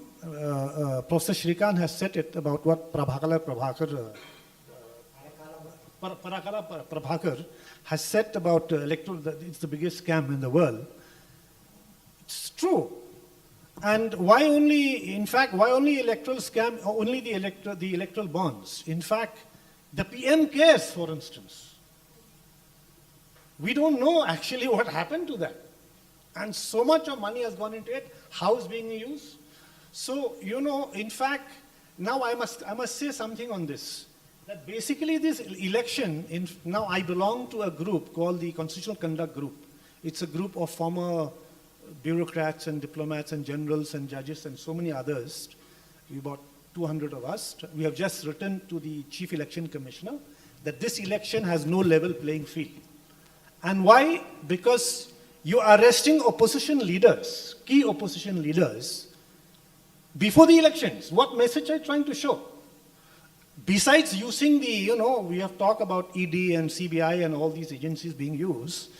Professor Shrikant has said it about what Parakala Prabhakar has said about electoral, that it's the biggest scam in the world. It's true. And why only electoral scam, only the electoral bonds? In fact, the PM cares, for instance. We don't know actually what happened to that. And so much of money has gone into it, how it's being used. So, you know, in fact, now I must say something on this. That basically this election, now I belong to a group called the Constitutional Conduct Group. It's a group of former bureaucrats and diplomats and generals and judges and so many others. We about 200 of us. We have just written to the Chief Election Commissioner that this election has no level playing field. And why? Because you are arresting opposition leaders, key opposition leaders, before the elections. What message are you trying to show? Besides using we have talked about ED and CBI and all these agencies being used.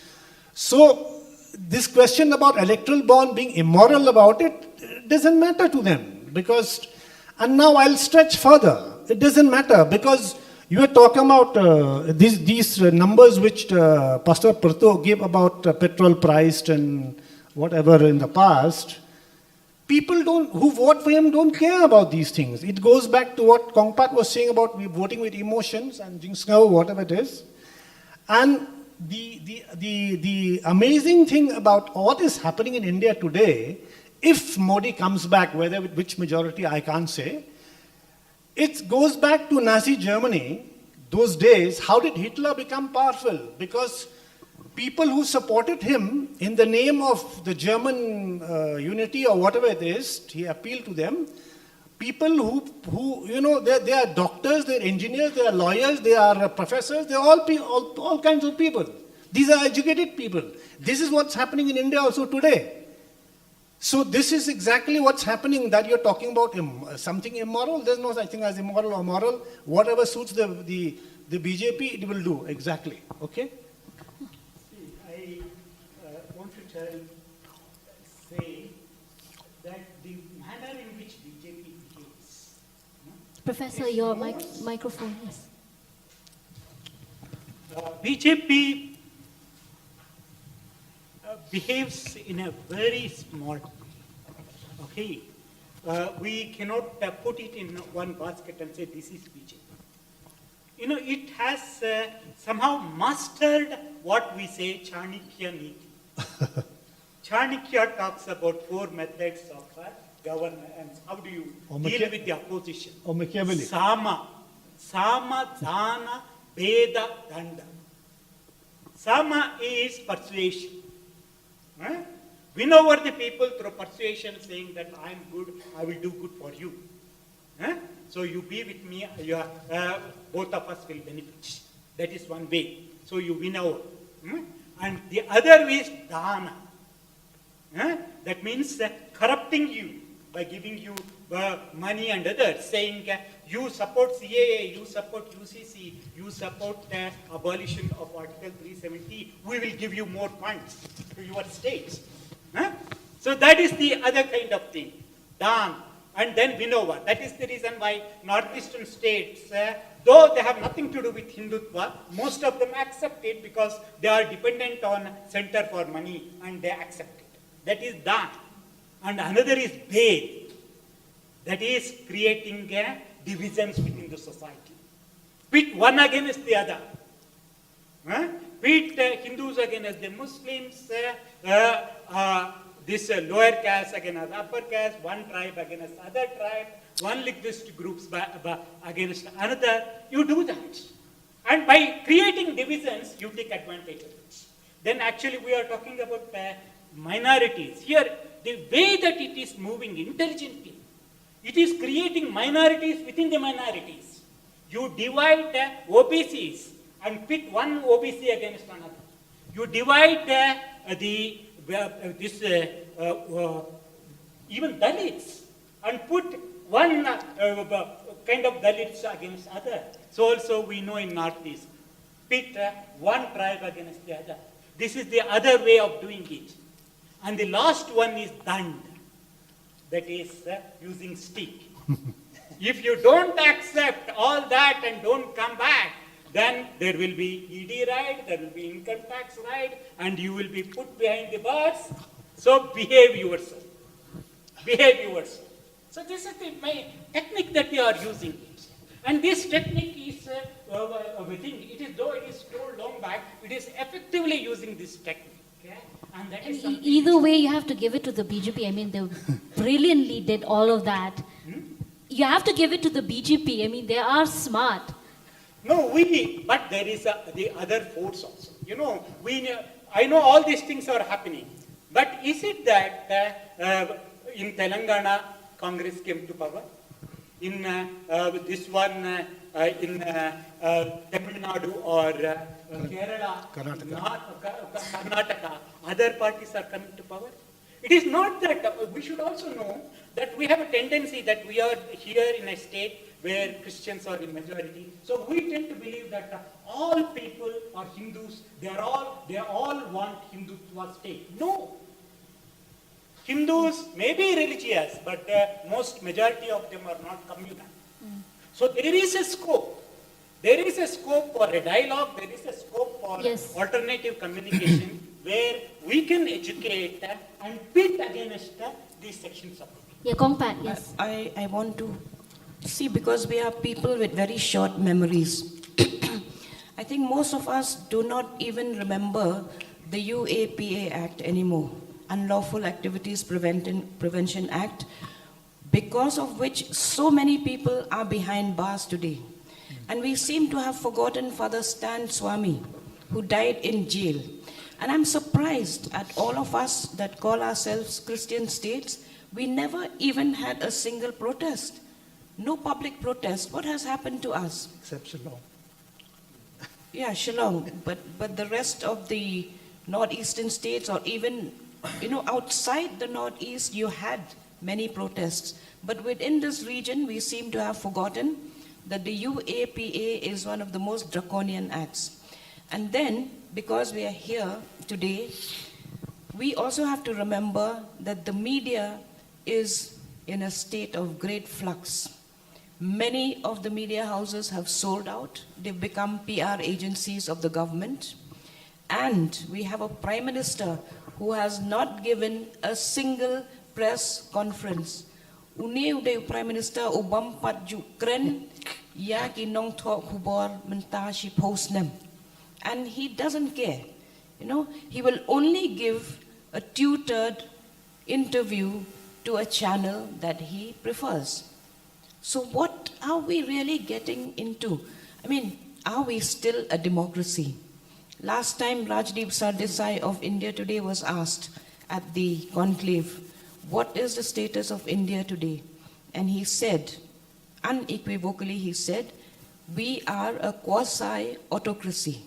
So this question about electoral bond being immoral about it doesn't matter to them because, and now I'll stretch further. It doesn't matter because you are talking about these numbers which Pastor Prato gave about petrol price and whatever in the past. People who vote for him don't care about these things. It goes back to what Kongpat was saying about voting with emotions and Jingsngao, whatever it is. And the amazing thing about what is happening in India today, if Modi comes back, whether with which majority I can't say, it goes back to Nazi Germany, those days. How did Hitler become powerful? Because people who supported him in the name of the German unity or whatever it is, he appealed to them. People who they are doctors, they are engineers, they are lawyers, they are professors, they are all kinds of people. These are educated people. This is what's happening in India also today. So this is exactly what's happening, that you're talking about something immoral. There's no such thing as immoral or moral. Whatever suits the BJP, it will do, exactly. Okay? See, I want to say that the manner in which BJP behaves. Professor, your microphone, yes. BJP behaves in a very smart way. Okay, we cannot put it in one basket and say this is BJP. You know, it has somehow mastered what we say Chanakya Niti. Chanakya talks about 4 methods of governance. How do you deal with the opposition? Or Machiavelli. Sama, Dana, Veda, Danda. Sama is persuasion. Win over the people through persuasion, saying that I am good, I will do good for you. So you be with me, both of us will benefit. That is one way. So you win over. And the other is Dana. That means corrupting you by giving you money and others, saying you support CAA, you support UCC, you support abolition of Article 370, we will give you more funds to your states. So that is the other kind of thing. Dan, and then Vinova. That is the reason why northeastern states, though they have nothing to do with Hindutva, most of them accept it because they are dependent on center for money and they accept it. That is that. And another is Bhed. That is creating divisions within the society. Pit one against the other. Pit Hindus against the Muslims, this lower caste against upper caste, one tribe against other tribe, one linguistic groups against another. You do that. And by creating divisions, you take advantage of it. Then actually we are talking about minorities. Here, the way that it is moving intelligently, it is creating minorities within the minorities. You divide OBCs and pit one OBC against another. You divide even Dalits and put one kind of Dalits against other. So also we know in Northeast, pit one tribe against the other. This is the other way of doing it. And the last one is Dand, that is using stick. If you don't accept all that and don't come back, then there will be ED raid, there will be income tax raid, and you will be put behind the bars. So behave yourself. Behave yourself. So this is the technique that we are using it. And this technique is, it is, though it is told long back, it is effectively using this technique. Okay? And that is something Either way, you have to give it to the BJP. I mean, they brilliantly did all of that. You have to give it to the BJP. I mean, they are smart. No, but there is the other force also. You know, I know all these things are happening. But is it that in Telangana, Congress came to power? In this one, in Tamil Nadu or Kerala, Karnataka, other parties are coming to power? It is not that. We should also know that we have a tendency that we are here in a state where Christians are in majority. So we tend to believe that all people are Hindus. They all want Hindutva state. No. Hindus may be religious, but most majority of them are not communal. So there is a scope. There is a scope for a dialogue. There is a scope for alternative communication where we can educate and pit against these sections of it. Yeah, Kongpat, yes. I want to see, because we are people with very short memories. I think most of us do not even remember the UAPA Act anymore, Unlawful Activities Prevention Act, because of which so many people are behind bars today. And we seem to have forgotten Father Stan Swami, who died in jail. And I'm surprised at all of us that call ourselves Christian states. We never even had a single protest. No public protest. What has happened to us? Except Shillong. Yeah, Shillong. But the rest of the northeastern states, or even, outside the northeast, you had many protests. But within this region, we seem to have forgotten that the UAPA is one of the most draconian acts. And then, because we are here today, we also have to remember that the media is in a state of great flux. Many of the media houses have sold out. They've become PR agencies of the government. And we have a prime minister who has not given a single press conference. Ude Prime Minister Obampat Jukren ya kinong talk hubor mentashi postnem. And he doesn't care. He will only give a tutored interview to a channel that he prefers. So what are we really getting into? I mean, are we still a democracy? Last time Rajdeep Sardesai of India Today was asked at the conclave, what is the status of India today? And he said, unequivocally he said, we are a quasi-autocracy.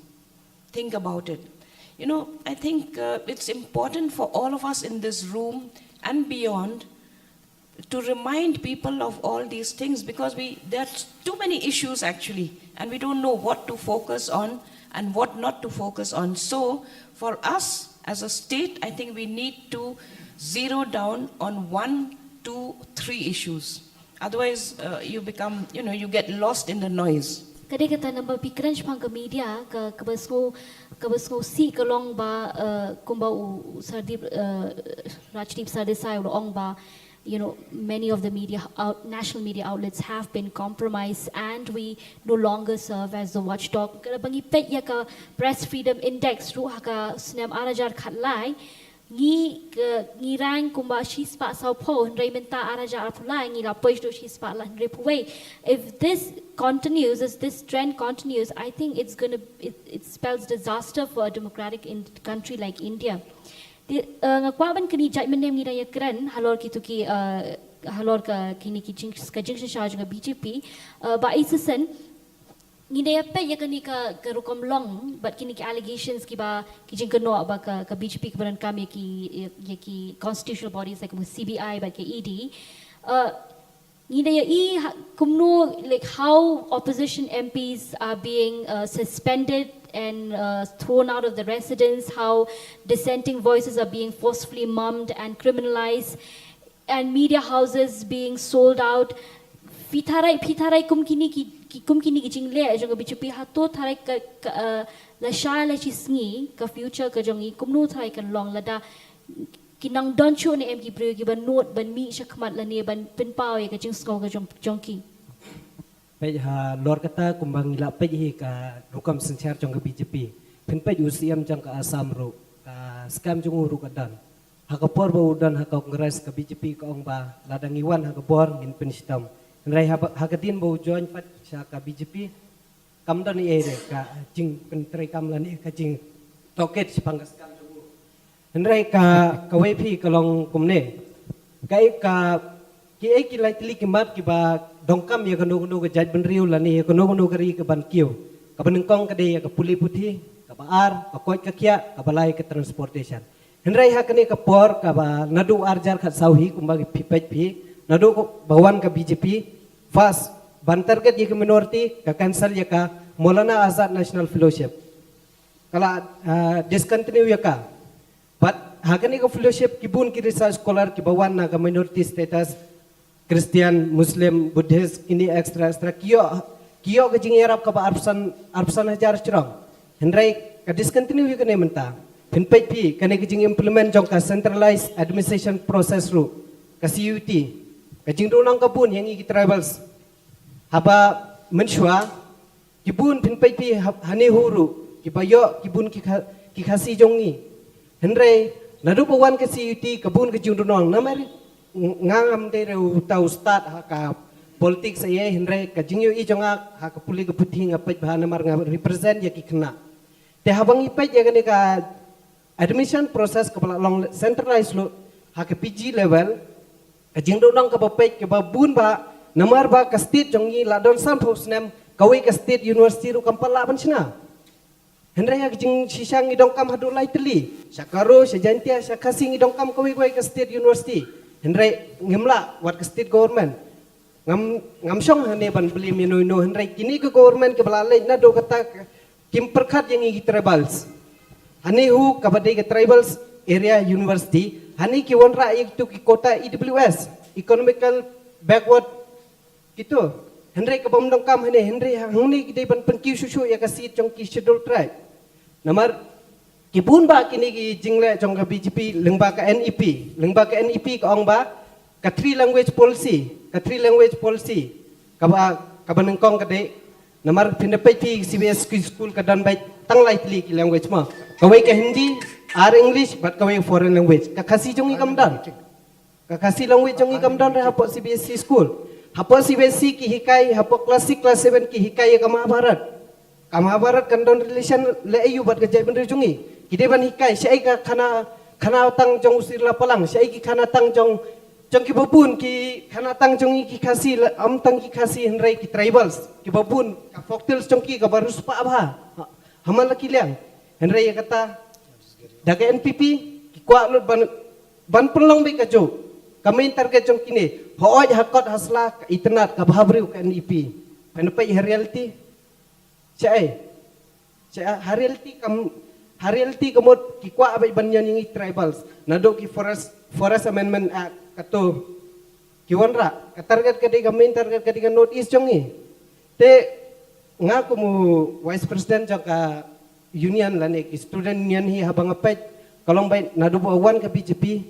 Think about it. I think it's important for all of us in this room and beyond to remind people of all these things, because there's too many issues actually, and we don't know what to focus on and what not to focus on. So for us as a state, I think we need to zero down on one 2, 3 issues. Otherwise, you become, you get lost in the noise. Kadang kata nama pikiran sepang ke media ke basngo si ke long ba kumba Sardip Rajdeep Sardesai ong ba, many of the national media outlets have been compromised and we no longer serve as the watchdog. Kada bangi pet ya ka Press Freedom Index ru haka snam arajar khatlai ngi rang kumba shispa sao po hendrai menta arajar apulai ngi la push do shispa la hendrai puwei. If this continues, as this trend continues, I think it spells disaster for a democratic country like India. Ngakwaban kini judgment name ni raya keren halor kitu ki halor ka kini ki jinction charge ng BJP ba isasen ni raya pe ya kini ka rukom long but kini ki allegations ki ba ki jing keno ba ka BJP keberan kami ki constitutional bodies like CBI ba ke ED ni raya kumno like how opposition MPs are being suspended and thrown out of the residence, how dissenting voices are being forcefully mummed and criminalized, and media houses being sold out. Pitarai kumkini ki jingle jong BJP hato tharai ka la sha la chisngi ka future ka jongi kumnu tharai kan long lada kinang don chu ne em ki brio ki ban note ban mi shakmat la ne ban pin pau ka jing sko ka jongki. Baik luar kata kumbang ila pej ka rukam sencar jong ke BJP. Pen pej usiam jong ke Asam ru ka skam jong uru kadan. Hakapor ba udan haka kongres ke BJP ka ong ba ladang iwan hakapor ngin penistam. Nrai hakadin ba ujoin pat sa ka BJP kamdan ni ere ka jing pentrai kamlan ka jing toket sipang skam jong uru. Nrai ka WP kalong kumne. Kai ka ki ek lai tili kimat ki ba dongkam ya kono ke jaj benriu lani ya kono kari ke ban kiu ka benengkong ka de ya ka puli putih ka baar ka koi ka kia ka balai ke transportation henrai ha kene ka por ka ba nadu arjar khat sauhi kumbagi pipet pi nadu ko bawan ka BJP fast ban target ya ke minority ka cancel ya ka Maulana Azad National Fellowship kala discontinue ya ka but ha kene ka fellowship kibun ki research scholar ki bawan na ka minority status Christian, Muslim, Buddhist, ini extra kio ke jing Arab ka ba arpsan hajar cerong. Henry ka discontinue ka ne menta. Pinpet pi kane ke jing implement jong ka centralized administration process ru ka CUT. Ka jing runang kabun yang iki tribals. Haba menshwa kibun pinpet pi hani huru kibayo kibun ki khasi jong ni. Henry nadu bawan ka CUT kabun ke jing runang namari ngam de reu tau start haka politik saya henry ka jingyo I jonga haka puli ka puthi nga pej bhana mar nga represent ya ki khna te habang I pej ya gani ka admission process ka long centralized lo haka PG level ka jingdo nang ka pej ka ba bun ba namar ba ka state jongi ladon sam phos nem kawi ka state university ru kampala ban china henry ya jing sisang idong kam hadu lai teli sakaro sejantia sakasi idong kam kawi ka state university Henry ngemla wat ke state government ngam song hane ban beli minoi no Henry kini ke government ke belalai na do kata kim perkhat yang igi tribals hane hu kabade ke tribals area university hane ki wonra itu ki kota EWS economical backward gitu Henry ke bomdong kam hane Henry hangni ki ban penkiu susu ya ka sit jong ki schedule tribe namar kibun ba kini ki jingle jong ka BJP lengba ka NEP ka ong ba ka 3 language policy ka ba ka banengkong ka de namar pindapai pi CBS school ka dan bai tang lai tli ki language ma ka wei ka Hindi or English but ka wei foreign language ka kasi jong I kamdan ka kasi language jong I kamdan re hapo CBS school hapo CBS ki hikai hapo class 7 ki hikai ka Mahabharat kandon relation le ayu bat ka jai benri jungi Kide ban hikai syai ka kana tang jong usir la palang syai ki kana tang jong ki babun ki kana tang jong ki khasi am tang ki khasi henrai ki tribals ki babun ka folktales jong ki ka baru supa abha hamal ki liang henrai kata daga NPP ki kwa lut ban pelong be ka jo kami target jong kini hooj hakot hasla ka itnat ka bhabri ka NEP penapai reality syai reality kamot ki kwa abay banyan yung tribals nado ki forest amendment act kato kiwan ra target kadi main target kadi North East jongi te nga kumu vice president jaka union lane ki student union hi habang apet kalong bay nadubo awan ka BJP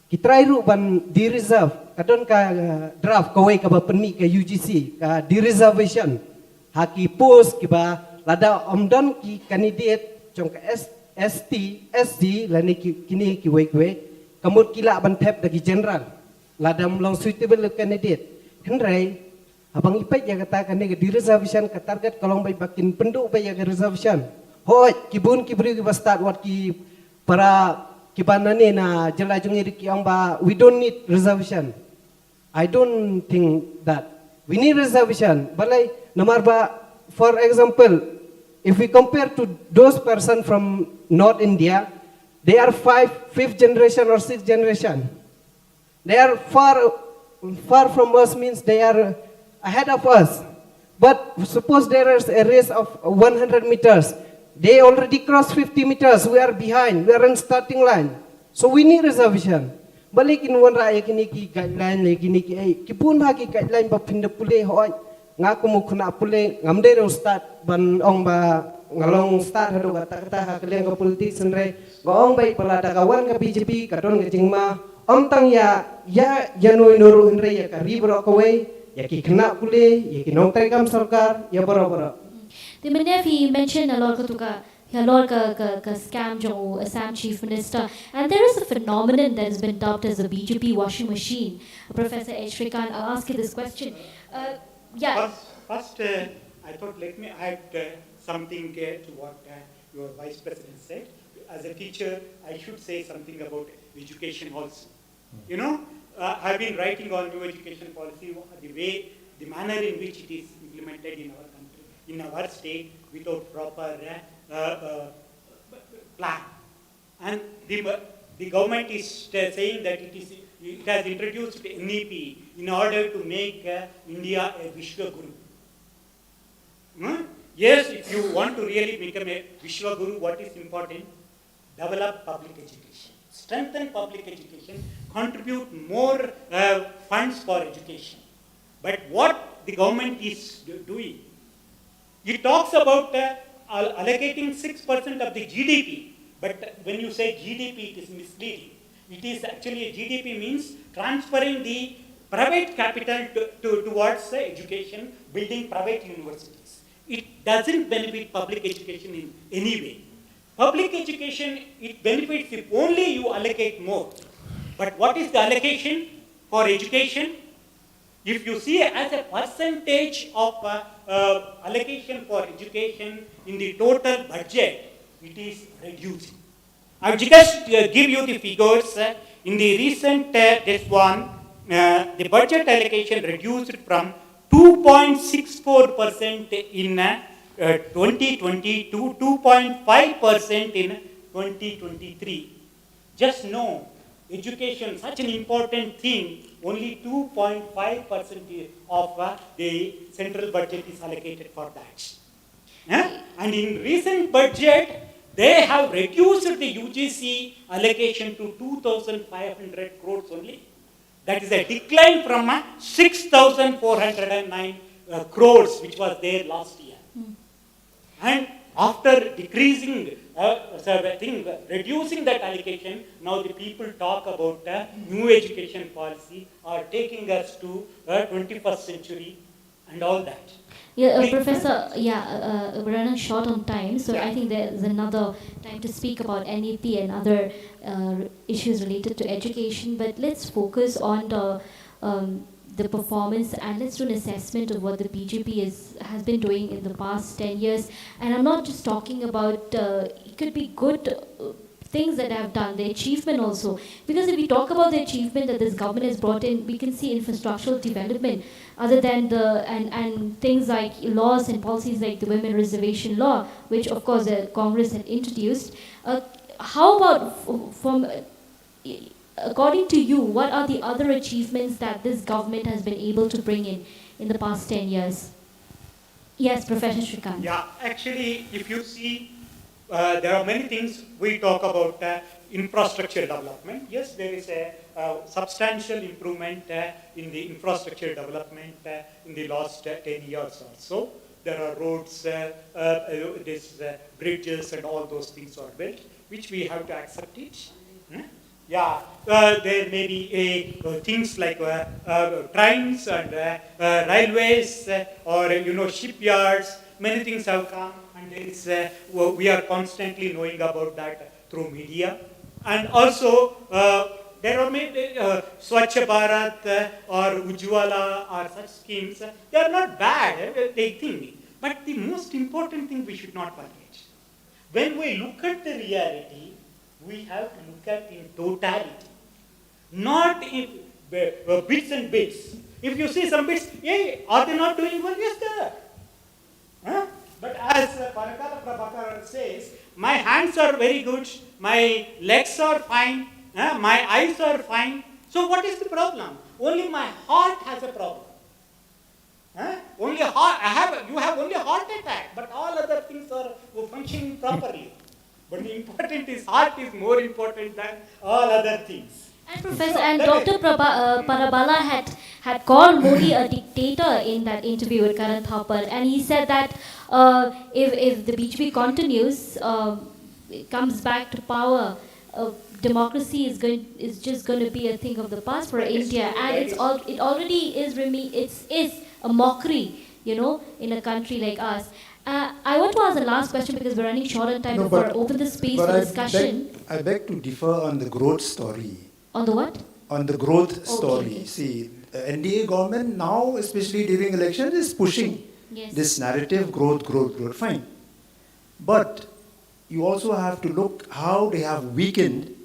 kitry ru ban di reserve kadon ka draft kawai ka ba peni ka UGC ka di reservation haki post ki ba lada omdon ki candidate jong ka ST SC lane ki kini ki wei kamut kila ban tap dagi general ladam long suitable candidate henry abang ipet ya katakan ni di reservation ka target kalong bay bakin penduk bay ya ka reservation hoi kibun kibri ki start wat ki para kibanani na jela jungi ki amba we don't need reservation. I don't think that we need reservation balai namar ba for example if we compare to those person from North India they are fifth generation or sixth generation. They are far from us means they are ahead of us. But suppose there is a race of 100 meters. They already crossed 50 meters. We are behind. We are in starting line. So we need reservation. Balik in one raya kini ki guideline lagi kini ki kipun haki guideline ba pinda pule hoy ngaku mu kena pule ngamde ro start ban ong ba ngalong start hado kata kalian ke politik senre gong bai pelada kawan ke BJP kadon ke jingma om tang ya janoi nuru henre ya kari bro kowe ya ki kena pule ya ki nong tekam sarkar ya boro. The Manef, he mentioned a lot ka scam jo Assam Chief Minister, and there is a phenomenon that has been dubbed as a BJP washing machine. Professor H. Srikanth, I'll ask you this question. First, I thought let me add something to what your Vice President said. As a teacher, I should say something about education also. You know, I've been writing on new education policy, the manner in which it is implemented in our country, in our state, without proper plan. And the government is saying that it has introduced NEP in order to make India a Vishwa Guru. Yes, if you want to really become a Vishwa Guru, what is important? Develop public education, strengthen public education, contribute more funds for education. But what the government is doing, it talks about allocating 6% of the GDP. But when you say GDP, it is misleading. It is actually GDP means transferring the private capital towards education, building private universities. It doesn't benefit public education in any way. Public education, it benefits if only you allocate more. But what is the allocation for education? If you see as a percentage of allocation for education in the total budget, it is reducing. I will just give you the figures. In the recent, the budget allocation reduced from 2.64% in 2020 to 2.5% in 2023. Just know, education, such an important thing, only 2.5% of the central budget is allocated for that. And in recent budget, they have reduced the UGC allocation to 2,500 crores only. That is a decline from 6,409 crores, which was there last year. And after decreasing, reducing that allocation, now the people talk about new education policy or taking us to 21st century and all that. Yeah, Professor, we're running short on time, so I think there's another time to speak about NEP and other issues related to education, but let's focus on the performance and let's do an assessment of what the BJP has been doing in the past 10 years. And I'm not just talking about, it could be good things that have done, the achievement also. Because if we talk about the achievement that this government has brought in, we can see infrastructural development other than and things like laws and policies like the women reservation law, which of course the Congress had introduced. How about according to you, what are the other achievements that this government has been able to bring in the past 10 years? Yes, Professor Srikanth. Yeah, actually, if you see, there are many things we talk about infrastructure development. Yes, there is a substantial improvement in the infrastructure development in the last 10 years or so. There are roads, bridges, and all those things are built, which we have to accept it. Yeah, there may be things like trains and railways or shipyards. Many things have come, and there is, we are constantly knowing about that through media. And also, there are maybe Swachh Bharat or Ujjwala or such schemes. They are not bad, they think. But the most important thing we should not forget. When we look at the reality, we have to look at in totality, not in bits and bits. If you see some bits, hey, are they not doing well? Yes, they are. Huh? But as Parakala Prabhakar says, my hands are very good, my legs are fine, my eyes are fine. So what is the problem? Only my heart has a problem. Only heart, you have only heart attack, but all other things are functioning properly. But the important is heart is more important than all other things. And Professor and Dr. Parabala had called Modi a dictator in that interview with Karan Thapar, and he said that if the BJP continues, comes back to power, democracy is just going to be a thing of the past for India, and it already is a mockery, in a country like us. I want to ask the last question because we're running short on time before I open the space for discussion. I beg to differ on the growth story. On the what? On the growth story. Okay. See, the NDA government now, especially during elections, is pushing this narrative, growth, fine. But you also have to look how they have weakened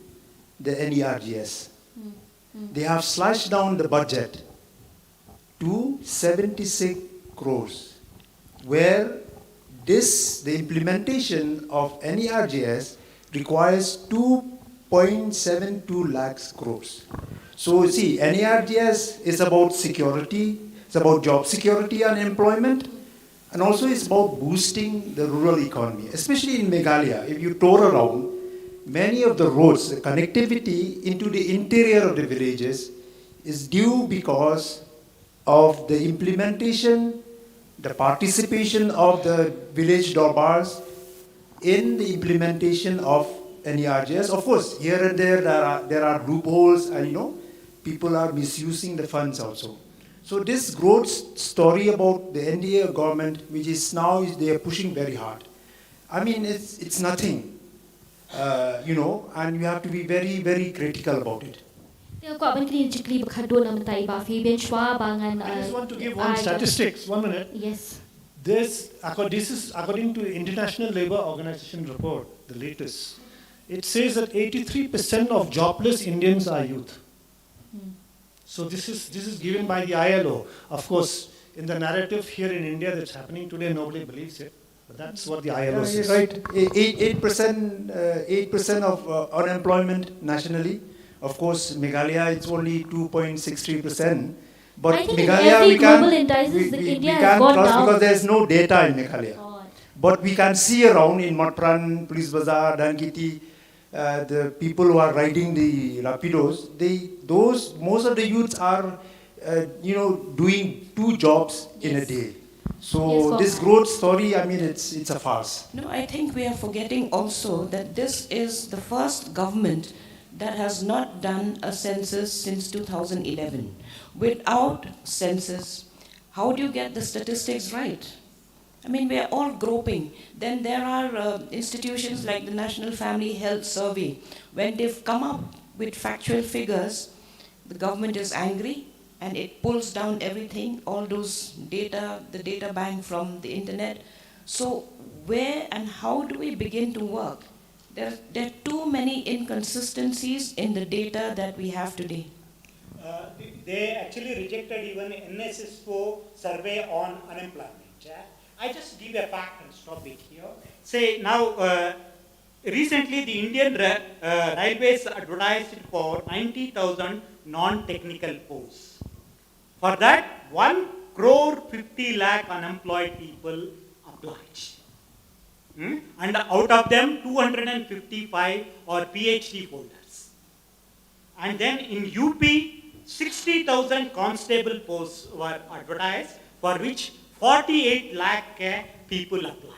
the NERGS. They have slashed down the budget to 76 crores, where the implementation of NERGS requires 2.72 lakhs crores. So see, NERGS is about security, it's about job security and employment, and also it's about boosting the rural economy, especially in Meghalaya. If you tour around, many of the roads, the connectivity into the interior of the villages is due because of the implementation, the participation of the village Dorbars in the implementation of NERGS. Of course, here and there are loopholes, and people are misusing the funds also. So this growth story about the NDA government, which is now they are pushing very hard. I mean, it's nothing, and you have to be very, very critical about it. I just want to give one statistics. 1 minute. Yes. This is according to International Labour Organization report, the latest. It says that 83% of jobless Indians are youth. So this is given by the ILO. Of course, in the narrative here in India that's happening today, nobody believes it. But that's what the ILO says. Right. 8% of unemployment nationally. Of course, Meghalaya it's only 2.63%. But I think Meghalaya every we can't global indices that we India has can't gone trust down. because there's no data in Meghalaya. God. But we can see around in Matpran, Police Bazaar, Dankiti, the people who are riding the Rapidos, most of the youths are, doing 2 jobs in a day. So Yes, this growth story, I mean, it's a farce. No, I think we are forgetting also that this is the first government that has not done a census since 2011. Without census, how do you get the statistics right? I mean, we are all groping. Then there are institutions like the National Family Health Survey. When they've come up with factual figures, the government is angry and it pulls down everything, all those data, the data bank from the internet. So where and how do we begin to work? There are too many inconsistencies in the data that we have today. They actually rejected even NSSO survey on unemployment. I just give a fact and stop it here. Say now, recently the Indian Railways advertised for 90,000 non-technical posts. For that, 1 crore 50 lakh unemployed people applied. And out of them, 255 are PhD holders. And then in UP, 60,000 constable posts were advertised, for which 48 lakh people applied.